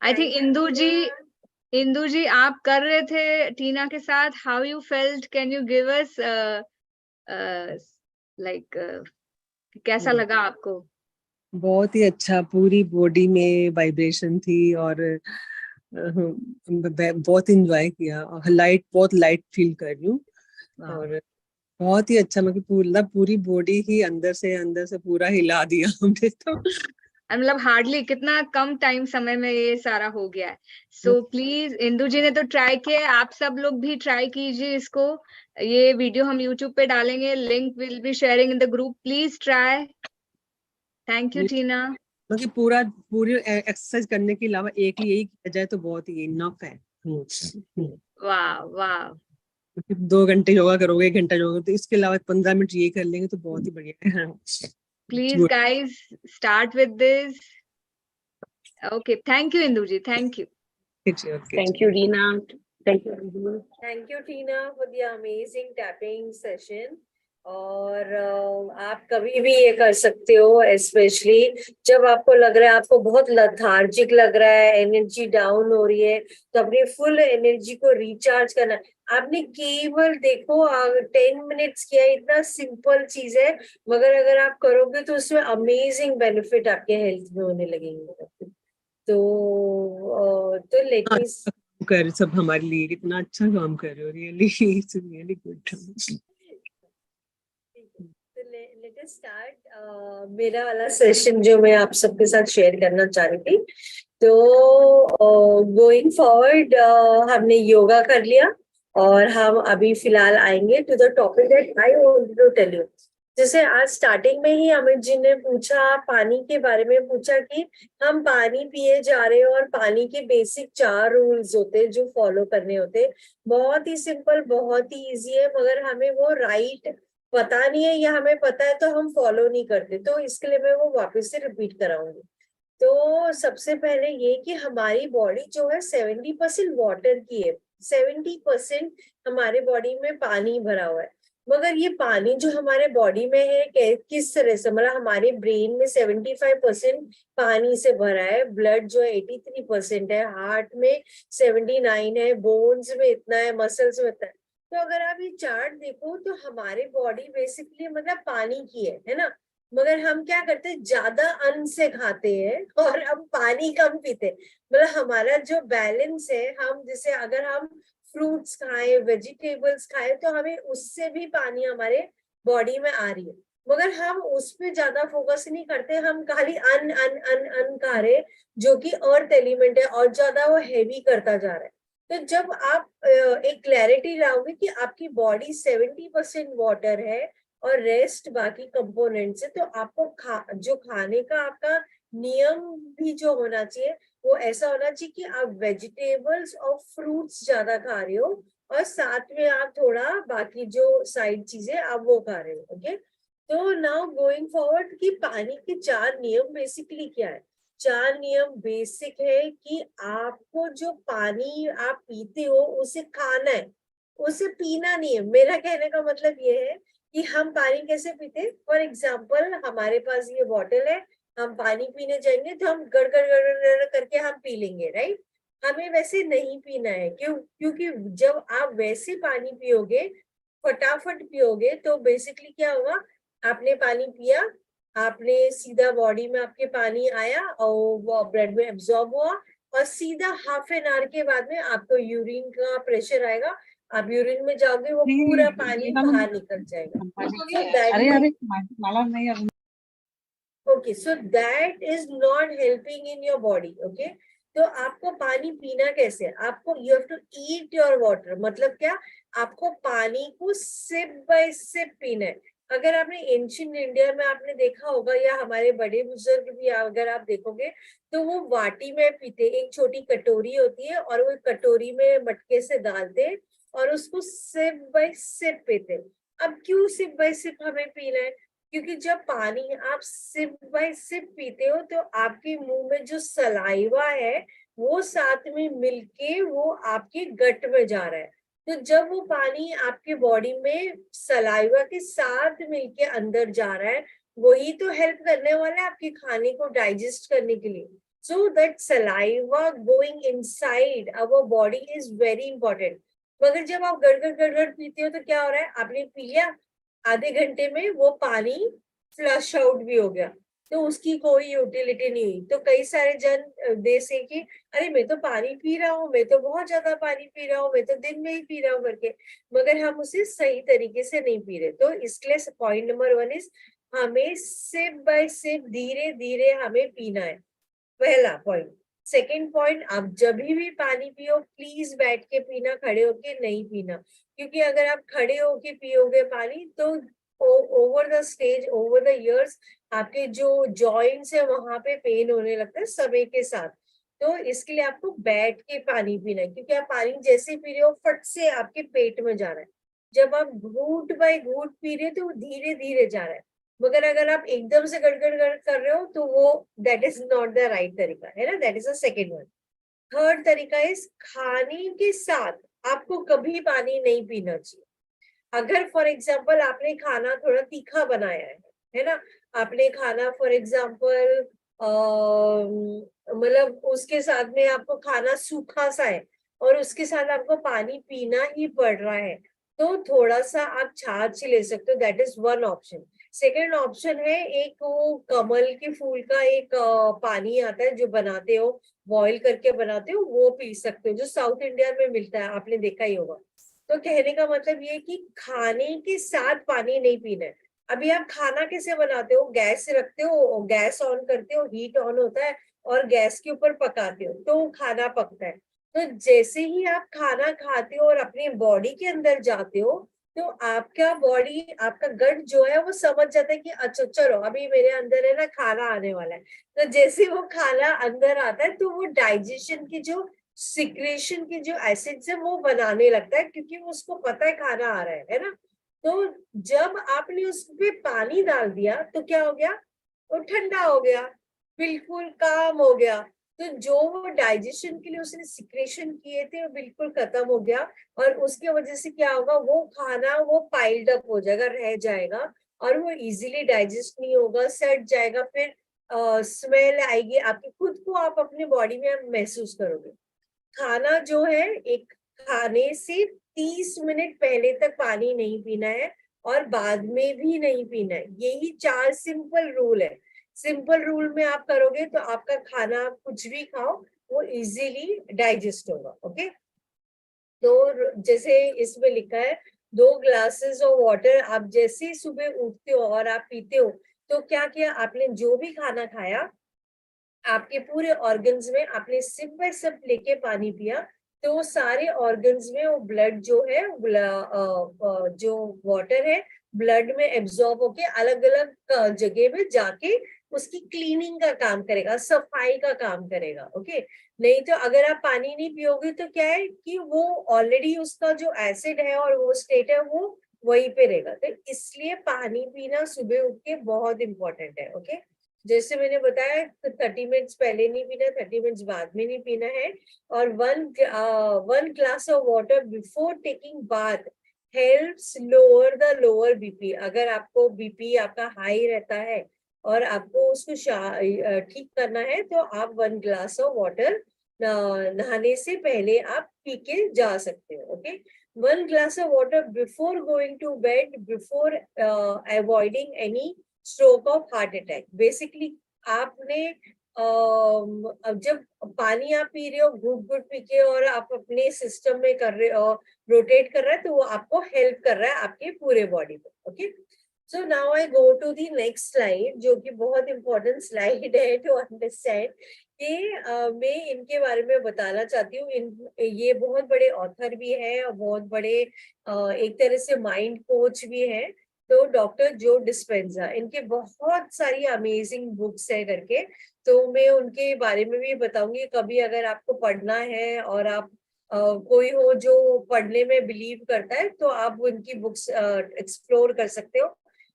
I think Thank you, Indu ji, आप कर रहे थे टीना के साथ. How you felt? Can you give us कैसा लगा आपको? बहुत ही अच्छा, पूरी बॉडी में वाइब्रेशन थी और बहुत इंजॉय किया. बहुत लाइट फील कर रही हूँ और बहुत ही अच्छा, मतलब पूरी बॉडी ही अंदर से पूरा हिला दिया हमने तो. मतलब हार्डली कितना कम टाइम समय में ये सारा हो गया है. सो प्लीज, इंदु जी ने तो ट्राई किया, आप सब लोग भी ट्राई कीजिए इसको. ये वीडियो हम यूट्यूब पे डालेंगे, link will be sharing in the group. Please try. Thank you Tina. मतलब पूरी एक्सरसाइज करने के अलावा एक ही यही किया जाए तो बहुत ही इनफ है. वाह वाह. 2 घंटे योगा करोगे, 1 घंटा योगा, तो इसके अलावा 15 मिनट ये कर लेंगे तो बहुत ही बढ़िया है. Please guys, start with this. Okay, thank you Indu ji. Thank you. Thank you, Reena. Thank you, Anjali. Thank you, Tina, for the amazing tapping session. और आप कभी भी ये कर सकते हो, स्पेशली जब आपको लग रहा है, आपको बहुत लथार्जिक लग रहा है, एनर्जी डाउन हो रही है, तो अपनी फुल एनर्जी को रिचार्ज करना. आपने केवल देखो 10 मिनट्स किया, इतना सिंपल चीज है, मगर अगर आप करोगे तो उसमें अमेजिंग बेनिफिट आपके हेल्थ में होने लगेंगे. तो लेट मी कर सब हमारे लिए इतना अच्छा काम कर रहे हो. Really good. Let us start मेरा वाला सेशन जो मैं आप सबके साथ शेयर करना चाह रही थी. तो गोइंग फॉरवर्ड हमने योगा कर लिया और हम अभी फिलहाल आएंगे to the topic that I want to tell you. जैसे आज स्टार्टिंग में ही अमित जी ने पूछा, पानी के बारे में पूछा कि हम पानी पिए जा रहे हैं और पानी के बेसिक 4 रूल्स होते हैं जो फॉलो करने होते हैं. बहुत ही सिंपल, बहुत ही इजी है, मगर हमें वो राइट पता नहीं है या हमें पता है तो हम फॉलो नहीं करते. तो इसके लिए मैं वो वापस से रिपीट कराऊंगी. तो सबसे पहले ये कि हमारी बॉडी जो है 70% वाटर की है, 70% हमारे बॉडी में पानी भरा हुआ है. मगर ये पानी जो हमारे बॉडी में है किस तरह से, मतलब हमारे ब्रेन में 75% पानी से भरा है, ब्लड जो है 83% है, हार्ट में 79 है, बोन्स में इतना है, मसल्स में इतना है. तो अगर आप ये चार्ट देखो तो हमारे बॉडी बेसिकली मतलब पानी की है ना. मगर हम क्या करते हैं, ज्यादा अन्न से खाते हैं और हम पानी कम पीते हैं. मतलब हमारा जो बैलेंस है, हम जैसे अगर हम फ्रूट्स खाएं, वेजिटेबल्स खाएं, तो हमें उससे भी पानी हमारे बॉडी में आ रही है, मगर हम उस पर ज्यादा फोकस नहीं करते. हम खाली अन्न अन्न अन्न अन्न खा रहे, जो कि अर्थ एलिमेंट है और ज्यादा वो हैवी करता जा रहा है. तो जब आप एक क्लैरिटी लाओगे कि आपकी बॉडी 70% वाटर है और रेस्ट बाकी कंपोनेंट्स है, तो आपको जो खाने का आपका नियम भी जो होना चाहिए वो ऐसा होना चाहिए कि आप वेजिटेबल्स और फ्रूट्स ज्यादा खा रहे हो और साथ में आप थोड़ा बाकी जो साइड चीजें आप वो खा रहे हो. ओके, तो नाउ गोइंग फॉरवर्ड कि पानी के 4 नियम बेसिकली क्या है. 4 नियम बेसिक है कि आपको जो पानी आप पीते हो उसे खाना है, उसे पीना नहीं है. मेरा कहने का मतलब ये है कि हम पानी कैसे पीते. फॉर एग्जाम्पल, हमारे पास ये बॉटल है, हम पानी पीने जाएंगे तो हम गड़गड़ गड़गड़ करके हम पी लेंगे, राइट. हमें वैसे नहीं पीना है. क्योंकि जब आप वैसे पानी पियोगे, फटाफट पियोगे, तो बेसिकली क्या होगा, आपने पानी पिया, आपने सीधा बॉडी में आपके पानी आया और वो ब्लड में एब्जॉर्ब हुआ और सीधा हाफ एन आवर के बाद में आपको यूरिन का प्रेशर आएगा, आप यूरिन में जाओगे, वो पूरा पानी बाहर निकल जाएगा. Okay, so that is not helping in your body. Okay, तो आपको पानी पीना कैसे, आपको you have to eat your water, मतलब क्या, आपको पानी को सिप बाय सिप पीना है। अगर आपने एंशिएंट इंडिया में आपने देखा होगा, या हमारे बड़े बुजुर्ग भी अगर आप देखोगे, तो वो वाटी में पीते, एक छोटी कटोरी होती है और वो कटोरी में मटके से डालते और उसको सिप बाय सिप पीते। अब क्यों सिप बाय सिप हमें पीना है, क्योंकि जब पानी आप सिप बाय सिप पीते हो तो आपके मुंह में जो सलाइवा है वो साथ में मिलके वो आपके गट में जा रहा है। तो जब वो पानी आपके बॉडी में सलाइवा के साथ मिलके अंदर जा रहा है, वही तो हेल्प करने वाला है आपके खाने को डाइजेस्ट करने के लिए। So that saliva going inside our body is very important. मगर जब आप गड़गड़ गड़गड़ पीते हो तो क्या हो रहा है, आपने पी लिया, आधे घंटे में वो पानी फ्लश आउट भी हो गया, तो उसकी कोई यूटिलिटी नहीं हुई। तो कई सारे जन देश है कि अरे मैं तो पानी पी रहा हूँ, मैं तो बहुत ज्यादा पानी पी रहा हूँ, मैं तो दिन में ही पी रहा हूँ करके, मगर हम उसे सही तरीके से नहीं पी रहे। तो इसलिए पॉइंट नंबर 1 इज हमें सिप बाय सिप धीरे धीरे हमें पीना है, पहला पॉइंट। सेकेंड पॉइंट, आप जब भी पानी पियो प्लीज बैठ के पीना, खड़े होके नहीं पीना, क्योंकि अगर आप खड़े होके पियोगे पानी तो over the stage, over the years आपके जो जॉइंट्स है वहां पे पेन होने लगता है समय के साथ। तो इसके लिए आपको बैठ के पानी पीना है, क्योंकि आप पानी जैसे पी रहे हो फट से आपके पेट में जा रहा है। जब आप घूंट बाय घूंट पी रहे हो तो धीरे धीरे जा रहा है, मगर अगर आप एकदम से गड़गड़ कर रहे हो तो वो that is not the right तरीका है ना। That is the second one. Third तरीका इज खाने के साथ आपको कभी पानी नहीं पीना चाहिए। अगर फॉर एग्जाम्पल आपने खाना थोड़ा तीखा बनाया है ना, आपने खाना फॉर एग्जाम्पल मतलब उसके साथ में आपको खाना सूखा सा है और उसके साथ आपको पानी पीना ही पड़ रहा है, तो थोड़ा सा आप छाछ ले सकते हो, that is one option. Second option है एक वो कमल के फूल का एक पानी आता है जो बनाते हो, बॉईल करके बनाते हो, वो पी सकते हो, जो साउथ इंडिया में मिलता है, आपने देखा ही होगा। तो कहने का मतलब ये कि खाने के साथ पानी नहीं पीना है। अभी आप खाना कैसे बनाते हो, गैस रखते हो, गैस ऑन करते हो, हीट ऑन होता है और गैस के ऊपर पकाते हो तो खाना पकता है। तो जैसे ही आप खाना खाते हो और अपनी बॉडी के अंदर जाते हो तो आपका बॉडी, आपका गट जो है वो समझ जाता है कि अच्छा चलो अभी मेरे अंदर है ना खाना आने वाला है। तो जैसे वो खाना अंदर आता है तो वो डाइजेशन की जो सिक्रेशन की जो एसिड्स है वो बनाने लगता है, क्योंकि उसको पता है खाना आ रहा है ना। तो जब आपने उस पे पानी डाल दिया तो क्या हो गया, वो ठंडा हो गया, बिल्कुल काम हो गया। तो जो वो डाइजेशन के लिए उसने सिक्रेशन किए थे वो बिल्कुल खत्म हो गया, और उसके वजह से क्या होगा, वो खाना वो पाइल्ड अप हो जाएगा, रह जाएगा और वो इजीली डाइजेस्ट नहीं होगा, सड़ जाएगा, फिर स्मेल आएगी आपकी, खुद को आप अपने बॉडी में महसूस करोगे। खाना जो है, एक खाने से 30 मिनट पहले तक पानी नहीं पीना है और बाद में भी नहीं पीना है। यही 4 सिंपल रूल है। सिंपल रूल में आप करोगे तो आपका खाना, आप कुछ भी खाओ, वो इजीली डाइजेस्ट होगा। ओके, तो जैसे इसमें लिखा है 2 ग्लासेस ऑफ वाटर, आप जैसे सुबह उठते हो और आप पीते हो तो क्या किया आपने, जो भी खाना खाया आपके पूरे ऑर्गन्स में आपने सिप बाय सिप लेके पानी पिया, तो वो सारे ऑर्गन्स में वो ब्लड जो है, जो वाटर है ब्लड में एब्जॉर्ब होके अलग अलग जगह में जाके उसकी क्लीनिंग का काम करेगा, सफाई का काम करेगा। ओके, नहीं तो अगर आप पानी नहीं पियोगे तो क्या है कि वो ऑलरेडी उसका जो एसिड है और वो स्टेट है वो वहीं पे रहेगा। तो इसलिए पानी पीना सुबह उठ के बहुत इंपॉर्टेंट है। ओके, जैसे मैंने बताया 30 मिनट्स पहले नहीं पीना, 30 मिनट्स बाद में नहीं पीना है, और 1 glass of water before taking bath helps lower the lower BP. अगर आपको बीपी आपका हाई रहता है और आपको उसको ठीक करना है तो आप 1 ग्लास ऑफ वाटर नहाने से पहले आप पी के जा सकते हो। Okay, 1 glass of water before going to bed, before avoiding any stroke of heart attack. Basically आपने अब जब पानी आप पी रहे हो घुट घुट पी के और आप अपने सिस्टम में कर रहे हो, रोटेट कर रहा है, तो वो आपको हेल्प कर रहा है आपके पूरे बॉडी पे। Okay, so now I go to the next slide, जो कि बहुत इंपॉर्टेंट स्लाइड है टू अंडरस्टैंड मैं इनके बारे में बताना चाहती हूँ। ये बहुत बड़े ऑथर भी है और बहुत बड़े एक तरह से माइंड कोच भी है। तो डॉक्टर जो डिस्पेंजा, इनके बहुत सारी अमेजिंग बुक्स है करके, तो मैं उनके बारे में भी बताऊंगी कभी, अगर आपको पढ़ना है और आप कोई हो जो पढ़ने में बिलीव करता है तो आप उनकी बुक्स एक्सप्लोर कर सकते हो।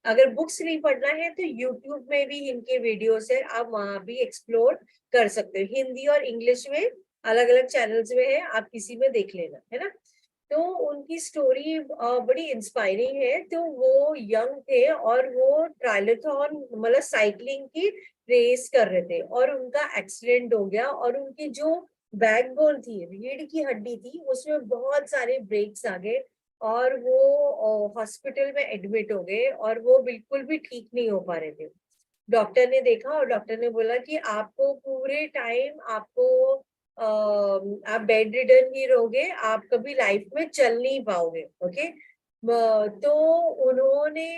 अगर बुक्स नहीं पढ़ना है तो यूट्यूब में भी इनके वीडियोस है, आप वहां भी एक्सप्लोर कर सकते हो। हिंदी और इंग्लिश में अलग अलग चैनल्स में है, आप किसी में देख लेना, है ना। तो उनकी स्टोरी बड़ी इंस्पायरिंग है। तो वो यंग थे और वो ट्रायलथॉन मतलब साइकिलिंग की रेस कर रहे थे और उनका एक्सीडेंट हो गया और उनकी जो बैकबोन थी, रीढ़ की हड्डी थी, उसमें बहुत सारे ब्रेक्स आ गए और वो हॉस्पिटल में एडमिट हो गए और वो बिल्कुल भी ठीक नहीं हो पा रहे थे। डॉक्टर ने देखा और डॉक्टर ने बोला कि आपको पूरे टाइम आपको आप बेड रिडन ही रहोगे, आप कभी लाइफ में चल नहीं पाओगे। ओके। तो उन्होंने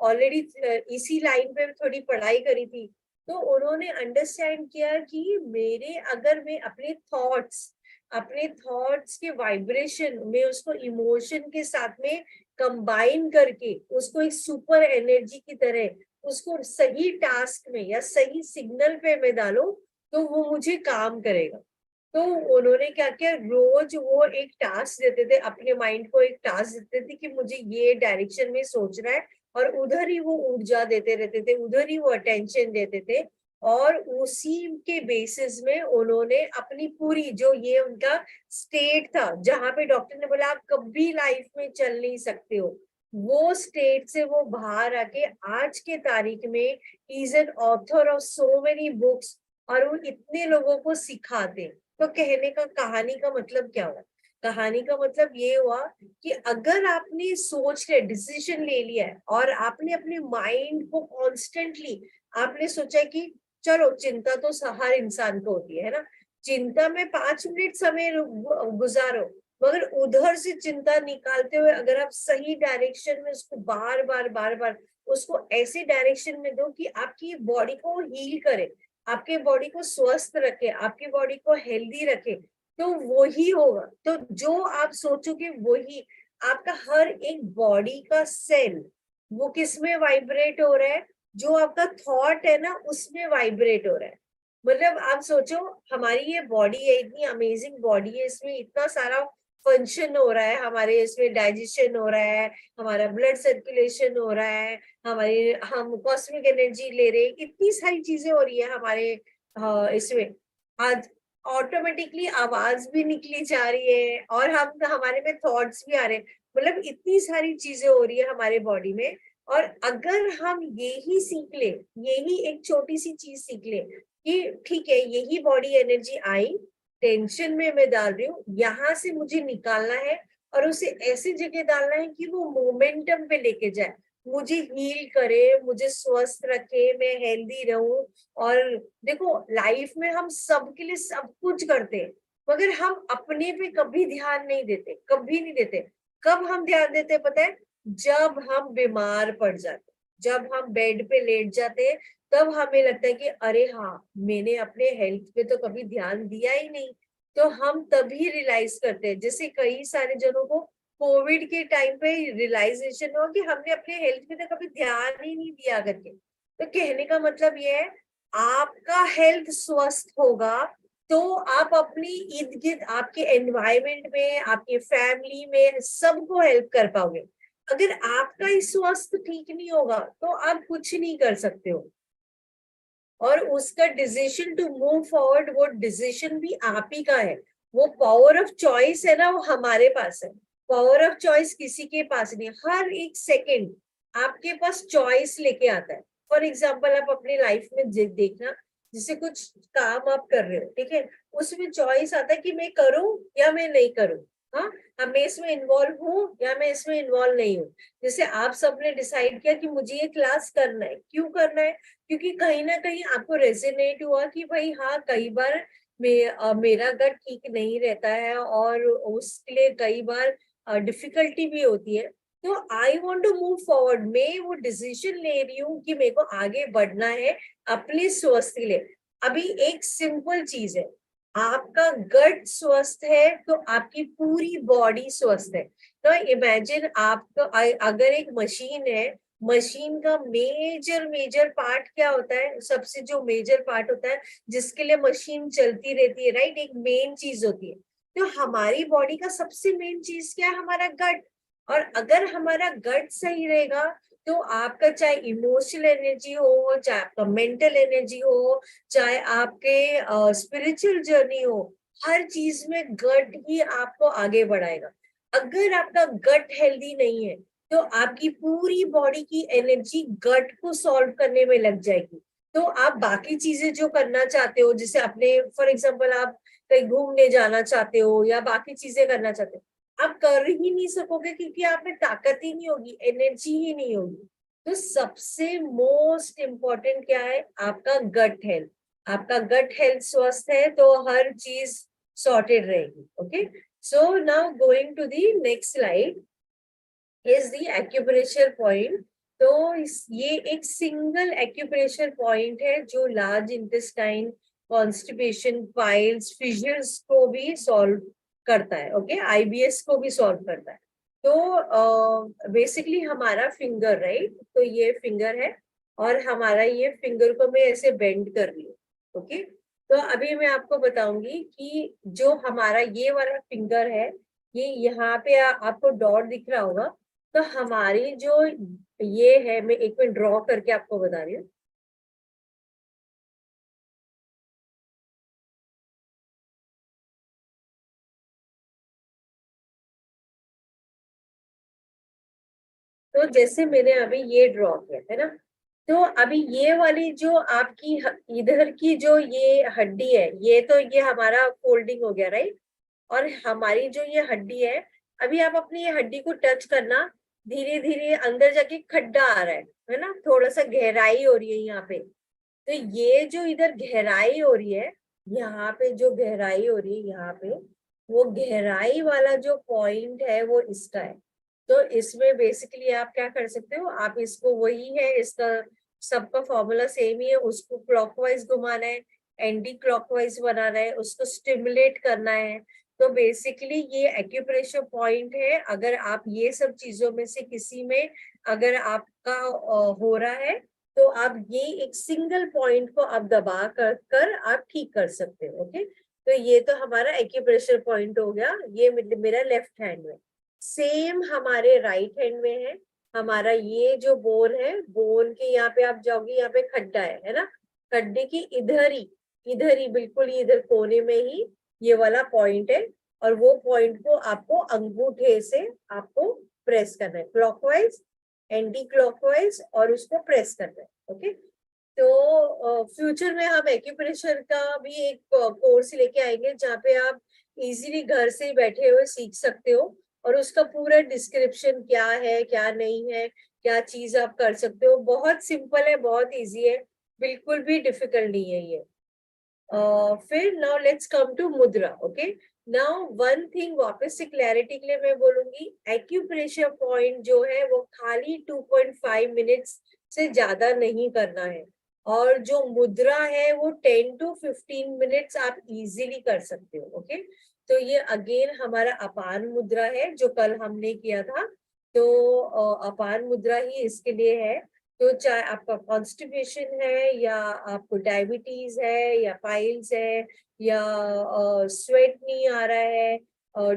ऑलरेडी इसी लाइन पे थोड़ी पढ़ाई करी थी, तो उन्होंने अंडरस्टैंड किया कि मेरे अगर मैं अपने थॉट्स के वाइब्रेशन में उसको इमोशन के साथ में कंबाइन करके उसको एक सुपर एनर्जी की तरह उसको सही टास्क में या सही सिग्नल पे मैं डालूं तो वो मुझे काम करेगा। तो उन्होंने क्या किया, रोज वो एक टास्क देते थे, अपने माइंड को एक टास्क देते थे कि मुझे ये डायरेक्शन में सोचना है, और उधर ही वो ऊर्जा देते रहते थे, उधर ही वो अटेंशन देते थे। और उसी के बेसिस में उन्होंने अपनी पूरी जो ये उनका स्टेट था जहां पे डॉक्टर ने बोला आप कभी लाइफ में चल नहीं सकते हो, वो स्टेट से वो बाहर आके आज के तारीख में is an author of so many books और वो इतने लोगों को सिखाते। तो कहने का कहानी का मतलब क्या हुआ? कहानी का मतलब ये हुआ कि अगर आपने सोच लिया, डिसीजन ले लिया है और आपने अपने माइंड को कॉन्स्टेंटली आपने सोचा कि चलो चिंता तो हर इंसान को होती है ना, चिंता में 5 मिनट समय गुजारो, मगर उधर से चिंता निकालते हुए अगर आप सही डायरेक्शन में उसको बार बार उसको ऐसे डायरेक्शन में दो कि आपकी बॉडी को हील करे, आपके बॉडी को स्वस्थ रखे, आपकी बॉडी को हेल्दी रखे, तो वही होगा। तो जो आप सोचोगे वही आपका हर एक बॉडी का सेल वो किस में वाइब्रेट हो रहा है, जो आपका थॉट है ना उसमें वाइब्रेट हो रहा है। मतलब आप सोचो हमारी ये बॉडी है, इतनी अमेजिंग बॉडी है, इसमें इतना सारा फंक्शन हो रहा है, हमारे इसमें डाइजेशन हो रहा है, हमारा ब्लड सर्कुलेशन हो रहा है, हमारी हम कॉस्मिक एनर्जी ले रहे हैं, इतनी सारी चीजें हो रही है हमारे इसमें। आज ऑटोमेटिकली आवाज भी निकली जा रही है और हम हमारे में थॉट्स भी आ रहे हैं, मतलब इतनी सारी चीजें हो रही है हमारे बॉडी में। और अगर हम यही सीख ले, यही एक छोटी सी चीज सीख ले कि ठीक है यही बॉडी एनर्जी आई, टेंशन में मैं डाल रही हूँ, यहाँ से मुझे निकालना है और उसे ऐसी जगह डालना है कि वो मोमेंटम पे लेके जाए, मुझे हील करे, मुझे स्वस्थ रखे, मैं हेल्दी रहूं। और देखो लाइफ में हम सबके लिए सब कुछ करते हैं, मगर हम अपने पे कभी ध्यान नहीं देते, कभी नहीं देते। कब हम ध्यान देते पता है? जब हम बीमार पड़ जाते, जब हम बेड पे लेट जाते हैं, तब हमें लगता है कि अरे हाँ मैंने अपने हेल्थ पे तो कभी ध्यान दिया ही नहीं। तो हम तभी रियलाइज करते हैं, जैसे कई सारे जनों को कोविड के टाइम पे रियलाइजेशन हो कि हमने अपने हेल्थ पे तो कभी ध्यान ही नहीं दिया करके। तो कहने का मतलब ये है, आपका हेल्थ स्वस्थ होगा तो आप अपनी इर्द गिर्द आपके एनवायरमेंट में, आपके फैमिली में सबको हेल्प कर पाओगे। अगर आपका ही स्वास्थ्य ठीक नहीं होगा तो आप कुछ नहीं कर सकते हो। और उसका डिसीजन टू मूव फॉरवर्ड, वो डिसीजन भी आप ही का है। वो पावर ऑफ चॉइस है ना, वो हमारे पास है। पावर ऑफ चॉइस किसी के पास नहीं। हर एक सेकंड आपके पास चॉइस लेके आता है। फॉर एग्जाम्पल आप अपनी लाइफ में देखना, जैसे कुछ काम आप कर रहे हो, ठीक है, उसमें चॉइस आता है कि मैं करूं या मैं नहीं करूं। हाँ, अब मैं इसमें इन्वॉल्व हूँ या मैं इसमें इन्वॉल्व नहीं हूँ। जैसे आप सबने डिसाइड किया कि मुझे ये क्लास करना है, क्यों करना है? क्योंकि कहीं ना कहीं आपको रेजोनेट हुआ कि भाई हाँ कई बार मेरा गट ठीक नहीं रहता है और उसके लिए कई बार डिफिकल्टी भी होती है। तो I want to move forward, मैं वो डिसीजन ले रही हूँ कि मेरे को आगे बढ़ना है अपने स्वास्थ्य के लिए। अभी एक सिंपल चीज है, आपका गट स्वस्थ है तो आपकी पूरी बॉडी स्वस्थ है। तो इमेजिन आपका अगर एक मशीन है, मशीन का मेजर पार्ट क्या होता है, सबसे जो मेजर पार्ट होता है जिसके लिए मशीन चलती रहती है, राइट, एक मेन चीज होती है। तो हमारी बॉडी का सबसे मेन चीज क्या है, हमारा गट। और अगर हमारा गट सही रहेगा तो आपका चाहे इमोशनल एनर्जी हो, चाहे आपका मेंटल एनर्जी हो, चाहे आपके स्पिरिचुअल जर्नी हो, हर चीज में गट ही आपको आगे बढ़ाएगा। अगर आपका गट हेल्दी नहीं है तो आपकी पूरी बॉडी की एनर्जी गट को सॉल्व करने में लग जाएगी। तो आप बाकी चीजें जो करना चाहते हो, जैसे अपने फॉर एग्जांपल आप कहीं घूमने जाना चाहते हो या बाकी चीजें करना चाहते हो, आप कर ही नहीं सकोगे क्योंकि आप में ताकत ही नहीं होगी, एनर्जी ही नहीं होगी। तो सबसे मोस्ट इम्पोर्टेंट क्या है, आपका गट हेल्थ। आपका गट हेल्थ स्वस्थ है तो हर चीज सॉर्टेड रहेगी। Okay, so now going to the next slide is the acupressure point. तो ये एक सिंगल एक्यूप्रेशर पॉइंट है जो large intestine, constipation, piles, fissures को भी सॉल्व करता है। ओके, आईबीएस को भी सॉल्व करता है। तो बेसिकली हमारा फिंगर, राइट, तो ये फिंगर है और हमारा ये फिंगर को मैं ऐसे बेंड कर रही हूँ। ओके, तो अभी मैं आपको बताऊंगी कि जो हमारा ये वाला फिंगर है, ये यहाँ पे आपको डॉट दिख रहा होगा, तो हमारी जो ये है, मैं एक मिनट ड्रॉ करके आपको बता रही हूँ। तो जैसे मैंने अभी ये ड्रॉ किया है ना, तो अभी ये वाली जो आपकी इधर की जो ये हड्डी है, ये तो ये हमारा फोल्डिंग हो गया, राइट। और हमारी जो ये हड्डी है, अभी आप अपनी ये हड्डी को टच करना, धीरे धीरे अंदर जाके खड्डा आ रहा है ना, थोड़ा सा गहराई हो रही है यहाँ पे। तो ये जो इधर गहराई हो रही है, यहाँ पे जो गहराई हो रही है यहाँ पे, वो गहराई वाला जो पॉइंट है वो इसका है। तो इसमें बेसिकली आप क्या कर सकते हो, आप इसको, वही है इसका सबका फॉर्मूला सेम ही है, उसको क्लॉकवाइज घुमाना है, एंटी क्लॉकवाइज बनाना है, उसको स्टिमुलेट करना है। तो बेसिकली ये एक्यूप्रेशर पॉइंट है। अगर आप ये सब चीजों में से किसी में अगर आपका हो रहा है तो आप ये एक सिंगल पॉइंट को आप दबा कर आप ठीक कर सकते हो। ओके, तो ये तो हमारा एक्यूप्रेशर पॉइंट हो गया, ये मेरा लेफ्ट हैंड में। सेम हमारे राइट हैंड में है। हमारा ये जो बोन है, बोन के यहाँ पे आप जाओगे, यहाँ पे खड्डा है ना, खड्डे की इधर ही बिल्कुल इधर कोने में ही ये वाला पॉइंट है। और वो पॉइंट को आपको अंगूठे से आपको प्रेस करना है, क्लॉकवाइज, एंटी क्लॉकवाइज, और उसको प्रेस करना है। ओके, तो फ्यूचर में हम एक्यूप्रेशर का भी एक कोर्स लेके आएंगे जहाँ पे आप इजीली घर से बैठे हुए सीख सकते हो, और उसका पूरा डिस्क्रिप्शन क्या है क्या नहीं है, क्या चीज आप कर सकते हो। बहुत सिंपल है, बहुत इजी है, बिल्कुल भी डिफिकल्ट नहीं है ये। फिर नाउ लेट्स कम टू मुद्रा। ओके, नाउ वन थिंग वापस से क्लैरिटी के लिए मैं बोलूंगी, एक्यूप्रेशर पॉइंट जो है वो खाली 2.5 मिनट्स से ज्यादा नहीं करना है, और जो मुद्रा है वो 10 to 15 मिनट्स आप इजीली कर सकते हो। ओके, तो ये अगेन हमारा अपान मुद्रा है जो कल हमने किया था। तो अपान मुद्रा ही इसके लिए है। तो चाहे आपका कॉन्स्टिपेशन है, या आपको डायबिटीज है, या पाइल्स है, या स्वेट नहीं आ रहा है,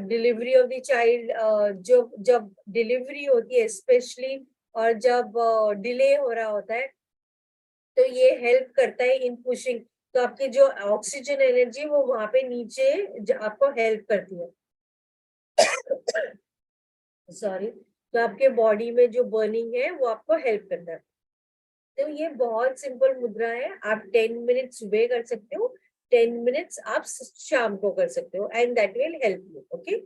डिलीवरी ऑफ द चाइल्ड, जो जब डिलीवरी होती है स्पेशली, और जब डिले हो रहा होता है, तो ये हेल्प करता है इन पुशिंग। तो आपकी जो ऑक्सीजन एनर्जी वो वहां पे नीचे आपको हेल्प करती है। सॉरी, तो आपके बॉडी में जो बर्निंग है वो आपको हेल्प करता है। तो ये बहुत सिंपल मुद्रा है, आप 10 मिनट सुबह कर सकते हो, 10 मिनट्स आप शाम को कर सकते हो, and that will help you. Okay,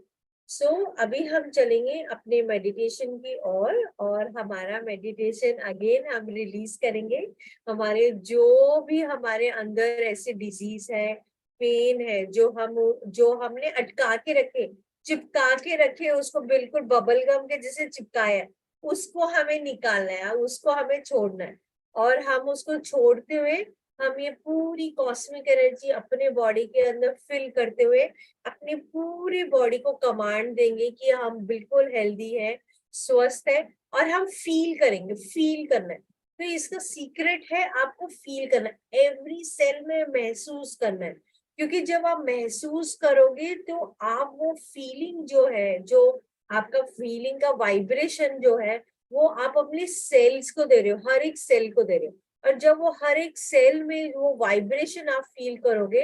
so अभी हम चलेंगे अपने मेडिटेशन की ओर, और हमारा मेडिटेशन अगेन हम रिलीज करेंगे हमारे जो भी हमारे अंदर ऐसे डिजीज है, पेन है, जो हमने अटका के रखे, चिपका के रखे, उसको बिल्कुल बबल गम के जैसे चिपकाया है, उसको हमें निकालना है, उसको हमें छोड़ना है। और हम उसको छोड़ते हुए हम ये पूरी कॉस्मिक एनर्जी अपने बॉडी के अंदर फिल करते हुए अपनी पूरी बॉडी को कमांड देंगे कि हम बिल्कुल हेल्दी है, स्वस्थ है, और हम फील करेंगे। फील करना है, तो इसका सीक्रेट है आपको फील करना है, एवरी सेल में महसूस करना है, क्योंकि जब आप महसूस करोगे तो आप वो फीलिंग जो है, जो आपका फीलिंग का वाइब्रेशन जो है, वो आप अपने सेल्स को दे रहे हो, हर एक सेल को दे रहे हो। और जब वो हर एक सेल में वो वाइब्रेशन आप फील करोगे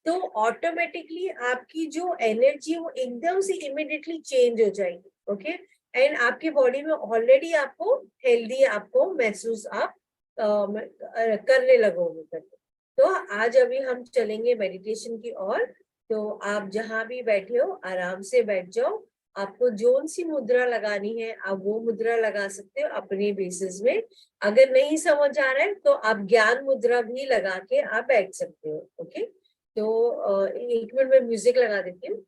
तो ऑटोमेटिकली आपकी जो एनर्जी वो एकदम से इमिडिएटली चेंज हो जाएगी। ओके, एंड आपकी बॉडी में ऑलरेडी आपको हेल्दी आपको महसूस आप करने लगोगे। तो आज अभी हम चलेंगे मेडिटेशन की ओर। तो आप जहां भी बैठे हो आराम से बैठ जाओ। आपको जोन सी मुद्रा लगानी है आप वो मुद्रा लगा सकते हो अपने बेसिस में। अगर नहीं समझ आ रहा है तो आप ज्ञान मुद्रा भी लगा के आप बैठ सकते हो। ओके, तो 1 मिनट में म्यूजिक लगा देती हूँ।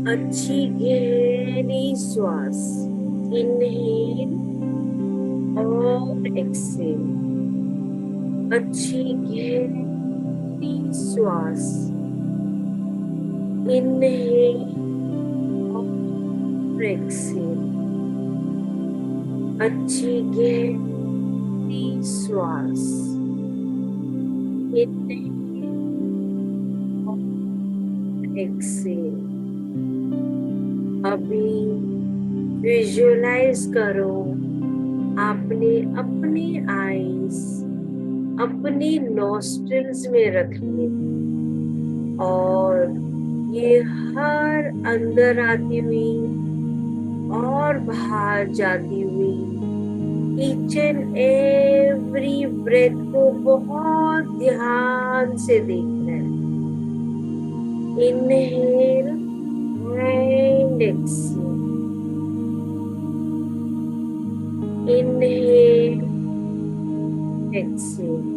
अच्छी गहरी श्वास, इनहेल और एक्सेल। अच्छी गहरी श्वास, इनहेल और एक्सेल। अच्छी गहरी श्वास, इनहेल और एक्सेल। अभी विजुअलाइज करो आपने अपनी आईज अपनी नॉस्ट्रिल्स में रख ली और ये हर अंदर आती हुई और बाहर जाती हुई ईच एंड एवरी ब्रेथ को बहुत ध्यान से देखना है। Inhale and exhale. Inhale, exhale.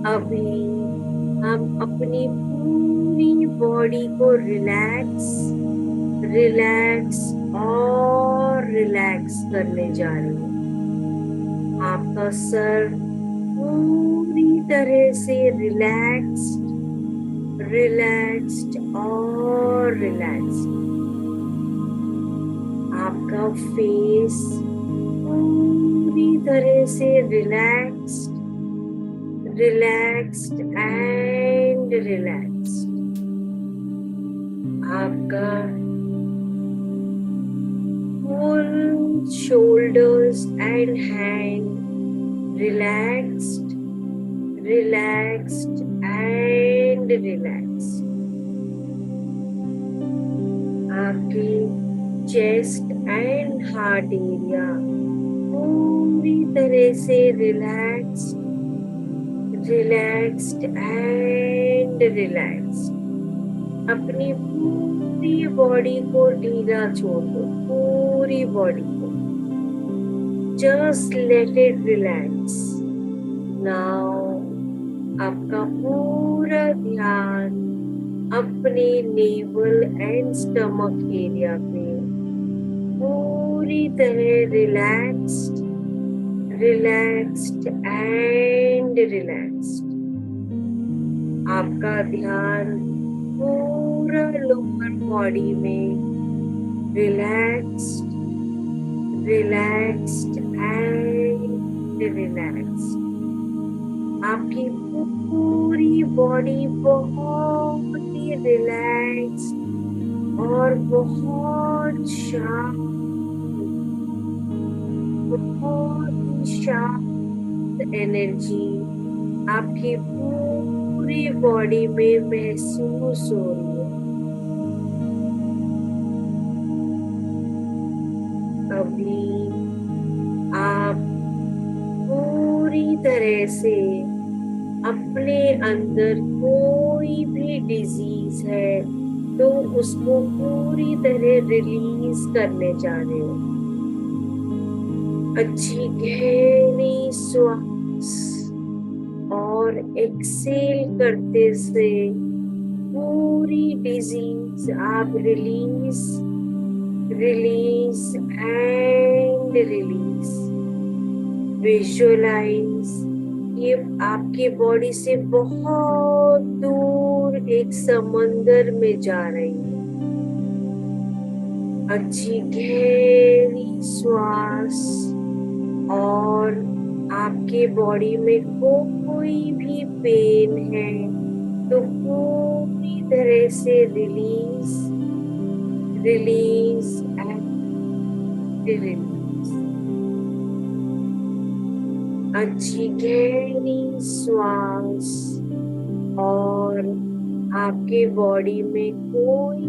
अभी हम अपनी पूरी बॉडी को रिलैक्स और रिलैक्स करने जा रहे हैं। आपका सर पूरी तरह से रिलैक्स्ड और रिलैक्स्ड। आपका फेस पूरी तरह से रिलैक्स्ड एंड रिलैक्स्ड। आपका full shoulders and hand relaxed and relaxed. आपकी चेस्ट एंड हार्ट एरिया पूरी तरह से रिलैक्स्ड एंड रिलैक्स्ड। अपनी पूरी बॉडी को ढीला छोड़ दो, पूरी बॉडी को just let it relax. Now आपका पूरा ध्यान अपने नेवल एंड स्टमक एरिया पे पूरी तरह रिलैक्स्ड एंड रिलैक्स्ड। आपका ध्यान पूरा लोअर बॉडी में रिलैक्स्ड एंड रिलैक्स्ड। आपकी पूरी बॉडी बहुत ही रिलैक्स्ड और बहुत शांत एनर्जी आपकी पूरी बॉडी में महसूस हो रही है। अभी आप पूरी तरह से अपने अंदर कोई भी डिजीज है तो उसको पूरी तरह रिलीज करने जा रहे हो। अच्छी गहरी श्वास और एक्सेल करते से पूरी डिजीज आप रिलीज एंड रिलीज। विजुअलाइज ये आपके बॉडी से बहुत दूर एक समंदर में जा रही है। अच्छी गहरी श्वास और आपके बॉडी में कोई भी पेन है तो पूरी तरह से रिलीज एंड रिलीज। अच्छी गहरी श्वास और आपके बॉडी में कोई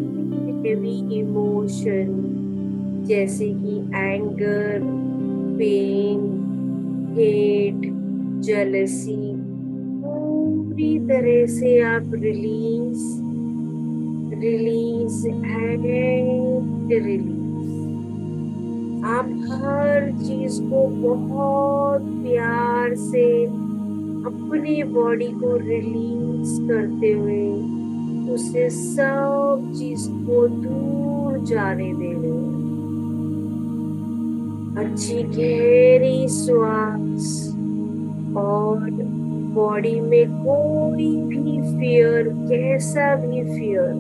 हेवी इमोशन जैसे कि एंगर, पेन, हेट, जेलसी पूरी तरह से आप रिलीज एंड रिलीज। आप हर चीज को बहुत प्यार से अपनी बॉडी को रिलीज करते हुए उसे सब चीज को दूर जाने दे रहे हैं। अच्छी गहरी श्वास और बॉडी में कोई भी फियर, कैसा भी फियर,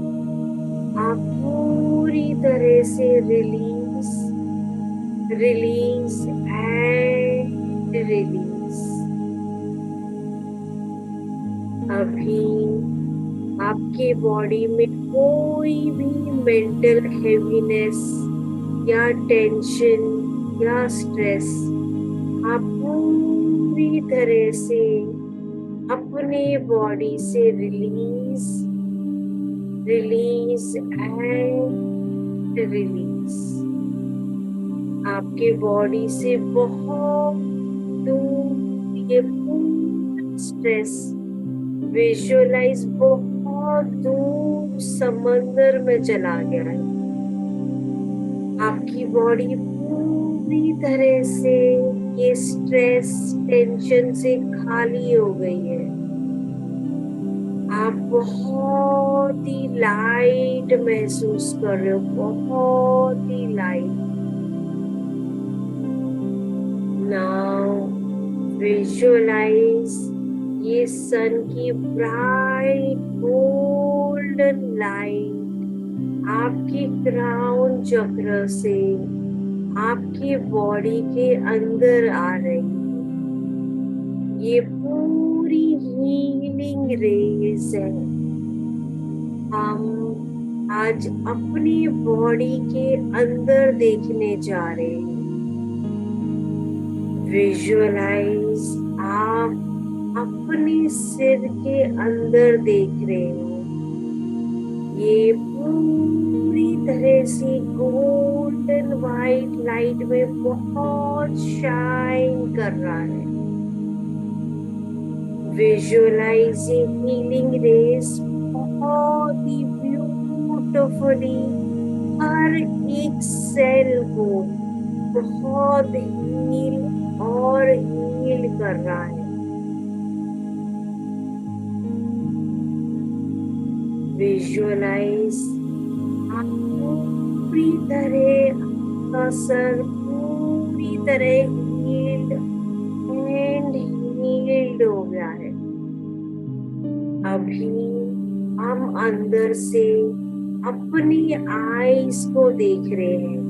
आप पूरी तरह से रिलीज एंड रिलीज। अभी आपके बॉडी में कोई भी मेंटल हेवीनेस या टेंशन या स्ट्रेस आप पूरी तरह से अपने बॉडी से रिलीज एंड रिलीज। आपके बॉडी से बहुत दूर ये पूरा स्ट्रेस विजुअलाइज बहुत दूर समंदर में चला गया है। आपकी बॉडी पूरी तरह से ये स्ट्रेस टेंशन से खाली हो गई है। आप बहुत ही लाइट महसूस कर रहे हो, बहुत ही लाइट। नाउ विजुअलाइज ये सन की ब्राइट गोल्डन लाइट आपके क्राउन चक्र से आपकी बॉडी के अंदर आ रही है। ये पूरी हीलिंग रेज है। हम आज अपनी बॉडी के अंदर देखने जा रहे हैं। विजुअलाइज आप अपने सिर के अंदर देख रहे हो। ये पूरी तरह से गोल्डन वाइट लाइट में बहुत शाइन कर रहा है। विजुअलाइजिंग हीलिंग रेस बहुत ही ब्यूटिफुली हर एक सेल को बहुत हील कर रहा है। विजुअलाइज पूरी तरह आपका सर पूरी तरह हील्ड हो गया है। अभी हम अंदर से अपनी आईज को देख रहे हैं।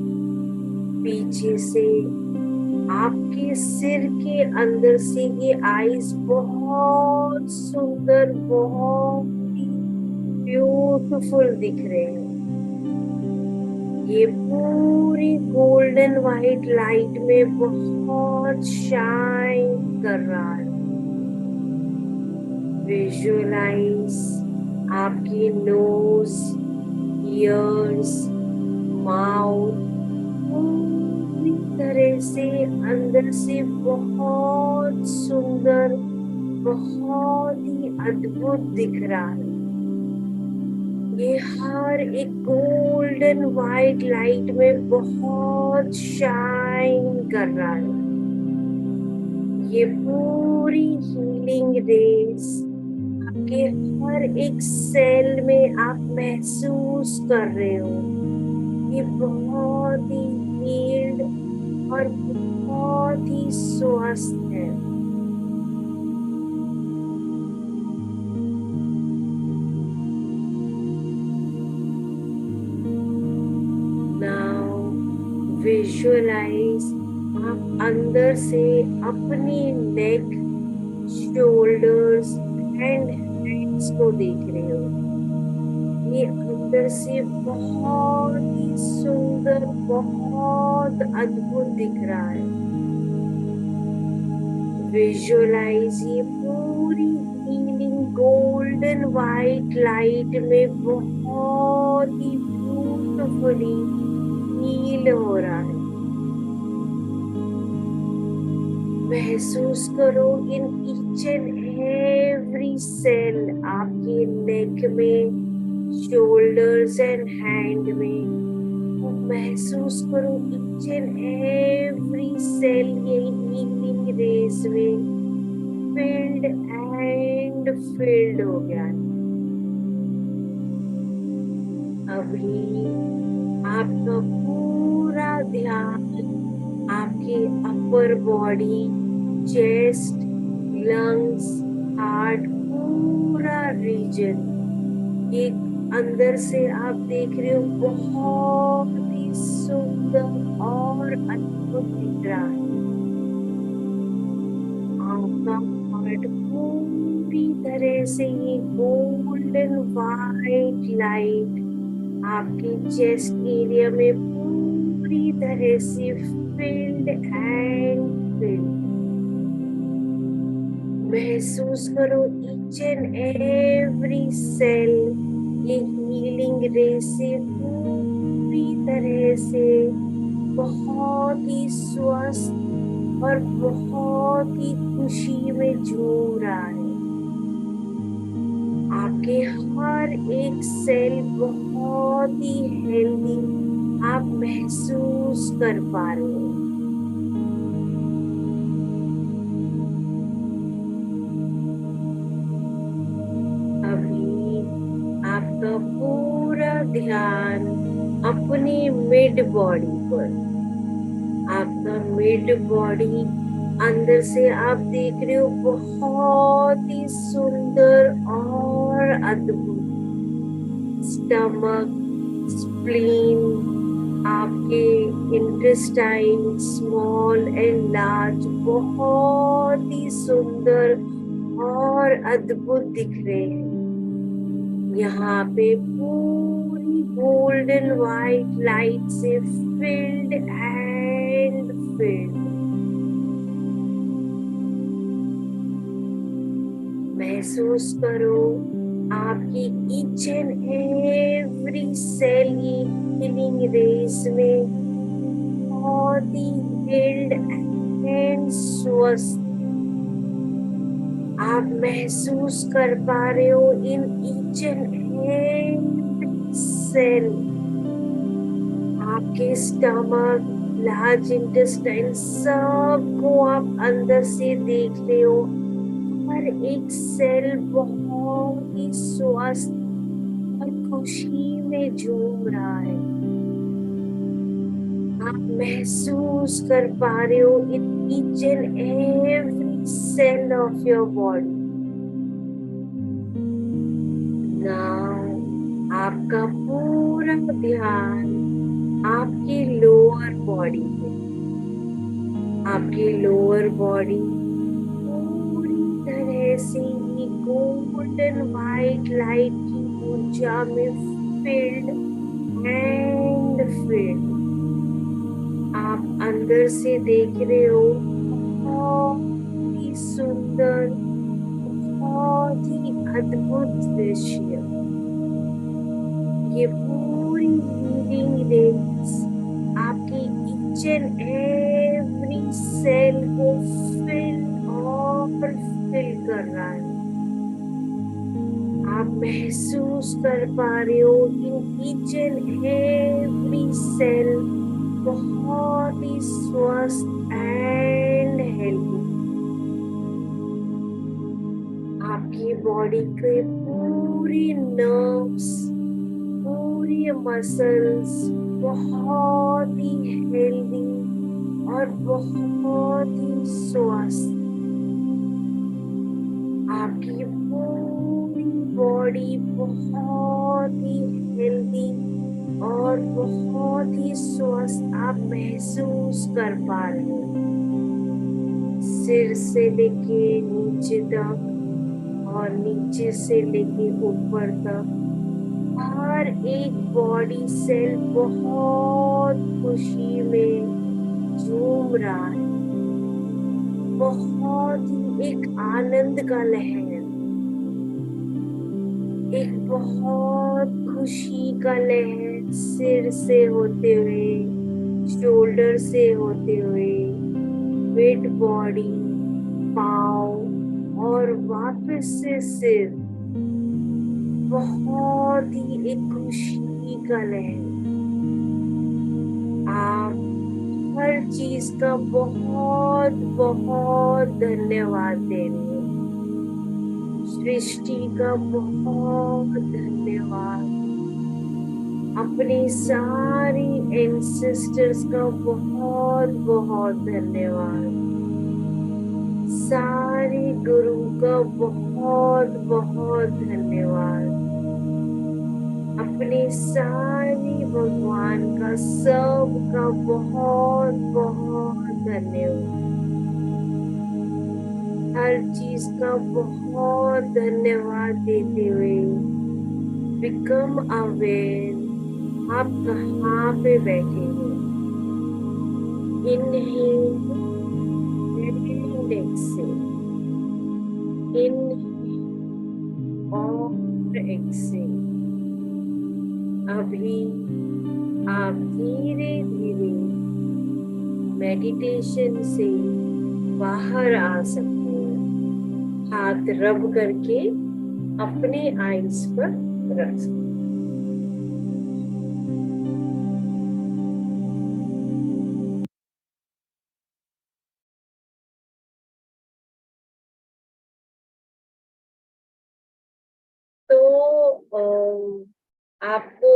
पीछे से आपके सिर के अंदर से ये आईज बहुत सुंदर, बहुत ब्यूटीफुल दिख रहे हैं। ये पूरी गोल्डन वाइट लाइट में बहुत शाइन कर रहा है। विजुअलाइज आपकी नोज, ईयर्स, माउथ पूरी तरह से अंदर से बहुत सुंदर, बहुत ही अद्भुत दिख रहा है। ये हर एक गोल्डन वाइट लाइट में बहुत शाइन कर रहा है। ये पूरी हीलिंग रेस आपके हर एक सेल में आप महसूस कर रहे हो। ये बहुत ही हील्ड और बहुत ही स्वस्थ है। नाउ विजुअलाइज आप अंदर से अपनी नेक, शोल्डर्स एंड हैंड्स को देख रहे हो। ये अंदर से बहुत ही सुंदर, बहुत अद्भुत दिख रहा है। विजुअलाइज ये पूरी हीलिंग गोल्डन वाइट लाइट में बहुत ही ब्यूटीफुली हील हो रहा है। महसूस करो in each and every cell आपके नेक में, शोल्डर्स एंड हैंड में। महसूस करो ईच एंड एवरी सेल ये हीलिंग रेस में फिल्ड एंड फिल्ड हो गया है। अभी आपका पूरा ध्यान आपके upper body, chest, lungs, heart, पूरा रीजन, एक अंदर से आप देख रहे हो बहुत ही सुंदर और अद्भुत दिख रहा है। आपका हार्ट पूरी तरह से ये गोल्डन वाइट लाइट आपके चेस्ट एरिया में पूरी तरह से फिल्ड एंड फिल्ड। महसूस करो ईच एंड एवरी सेल ये हीलिंग रेस से पूरी तरह से बहुत ही स्वस्थ और बहुत ही खुशी में झूम रहा है। आपके हर एक सेल बहुत ही हेल्दी आप महसूस कर पा रहे हो। अभी आपका पूरा ध्यान अपने मिड बॉडी पर, आपका मिड बॉडी अंदर से आप देख रहे हो बहुत ही सुंदर और अद्भुत। स्टमक, स्प्लीन, आपके इंटेस्टाइन स्मॉल एंड लार्ज बहुत ही सुंदर और अद्भुत दिख रहे हैं। यहाँ पे पूरी गोल्डन वाइट लाइट से फिल्ड एंड फिल्ड। महसूस करो आपकी ईच एंड एवरी सेल ये हीलिंग रेस में बहुत ही हेल्ड एंड स्वस्थ आप महसूस कर पा रहे हो। In each and every cell आपके स्टमक, लार्ज इंटेस्टाइन सबको आप अंदर से देख रहे हो। हर एक सेल बहुत ही स्वस्थ और खुशी में झूम रहा है। आप महसूस कर पा रहे हो in each and every cell of your body. Now, आपका पूरा ध्यान आपके लोअर बॉडी पे, आपके लोअर बॉडी पूरी तरह से ये गोल्डन वाइट लाइट की ऊर्जा में फिल्ड एंड फिल्ड। आप अंदर से देख रहे हो सुंदर, बहुत ही अद्भुत दृश्य। ये पूरी हीलिंग रेस आपकी ईच एंड एवरी सेल को फिल और फिल कर रहा है। आप महसूस कर पा रहे हो in each and every cell बहुत ही स्वस्थ एंड हेल्दी। आपकी बॉडी के पूरी नर्व्स, पूरी मसल्स बहुत ही हेल्दी और बहुत ही स्वस्थ। आपकी पूरी बॉडी बहुत ही हेल्दी और बहुत ही स्वस्थ आप महसूस कर पा रहे हो। सिर से लेके नीचे तक और नीचे से लेके ऊपर तक हर एक बॉडी सेल बहुत खुशी में झूम रहा है। बहुत ही एक आनंद का लहर, एक बहुत खुशी का लहर सिर से होते हुए, शोल्डर से होते हुए, वेट बॉडी, पाँव और वापस से सिर। बहुत ही एक खुशी का लहर। आप हर चीज का बहुत बहुत धन्यवाद दे रहे हो। सृष्टि का बहुत धन्यवाद। अपने सारे एंसेस्टर्स का बहुत बहुत धन्यवाद। सारे गुरु का बहुत बहुत धन्यवाद। अपने सारे भगवान का सबका बहुत बहुत धन्यवाद। हर चीज का बहुत धन्यवाद देते हुए बिकम अवेयर आप कहाँ पे बैठे हैं। इनहेल एंड एक्सेल, इनहेल और एक्सेल। अभी आप धीरे धीरे मेडिटेशन से बाहर आ सकते हैं। हाथ रब करके अपने आईज पर रख सकते हैं। तो आपको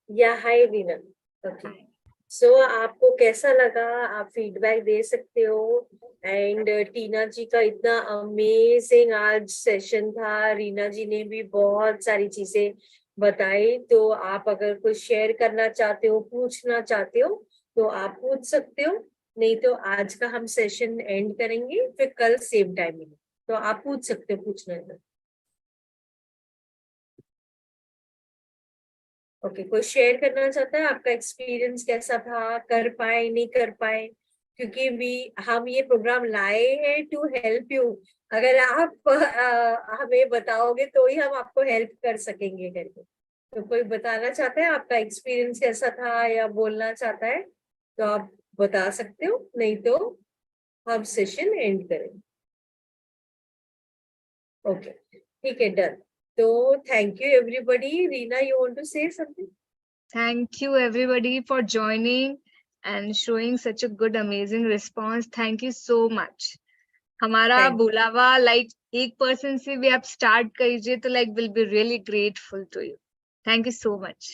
या हाय रीना, ओके। सो आपको कैसा लगा, आप फीडबैक दे सकते हो। एंड टीना जी का इतना अमेजिंग आज सेशन था। रीना जी ने भी बहुत सारी चीजें बताई। तो आप अगर कुछ शेयर करना चाहते हो, पूछना चाहते हो तो आप पूछ सकते हो। नहीं तो आज का हम सेशन एंड करेंगे, फिर कल सेम टाइमिंग। तो आप पूछ सकते हो, पूछना है। ओके, कोई शेयर करना चाहता है आपका एक्सपीरियंस कैसा था, कर पाए नहीं कर पाए? क्योंकि हम ये प्रोग्राम लाए हैं टू हेल्प यू। अगर आप हमें बताओगे तो ही हम आपको हेल्प कर सकेंगे करके। तो कोई बताना चाहता है आपका एक्सपीरियंस कैसा था या बोलना चाहता है तो आप बता सकते हो। नहीं तो हम सेशन एंड करेंगे। ओके, ठीक है, done. So thank you everybody. Reena, you want to say something? Thank you everybody for joining and showing such a good, amazing response. Thank you so much. हमारा बुलावा like 1% से भी आप start कीजिए तो like will be really grateful to you. Thank you so much.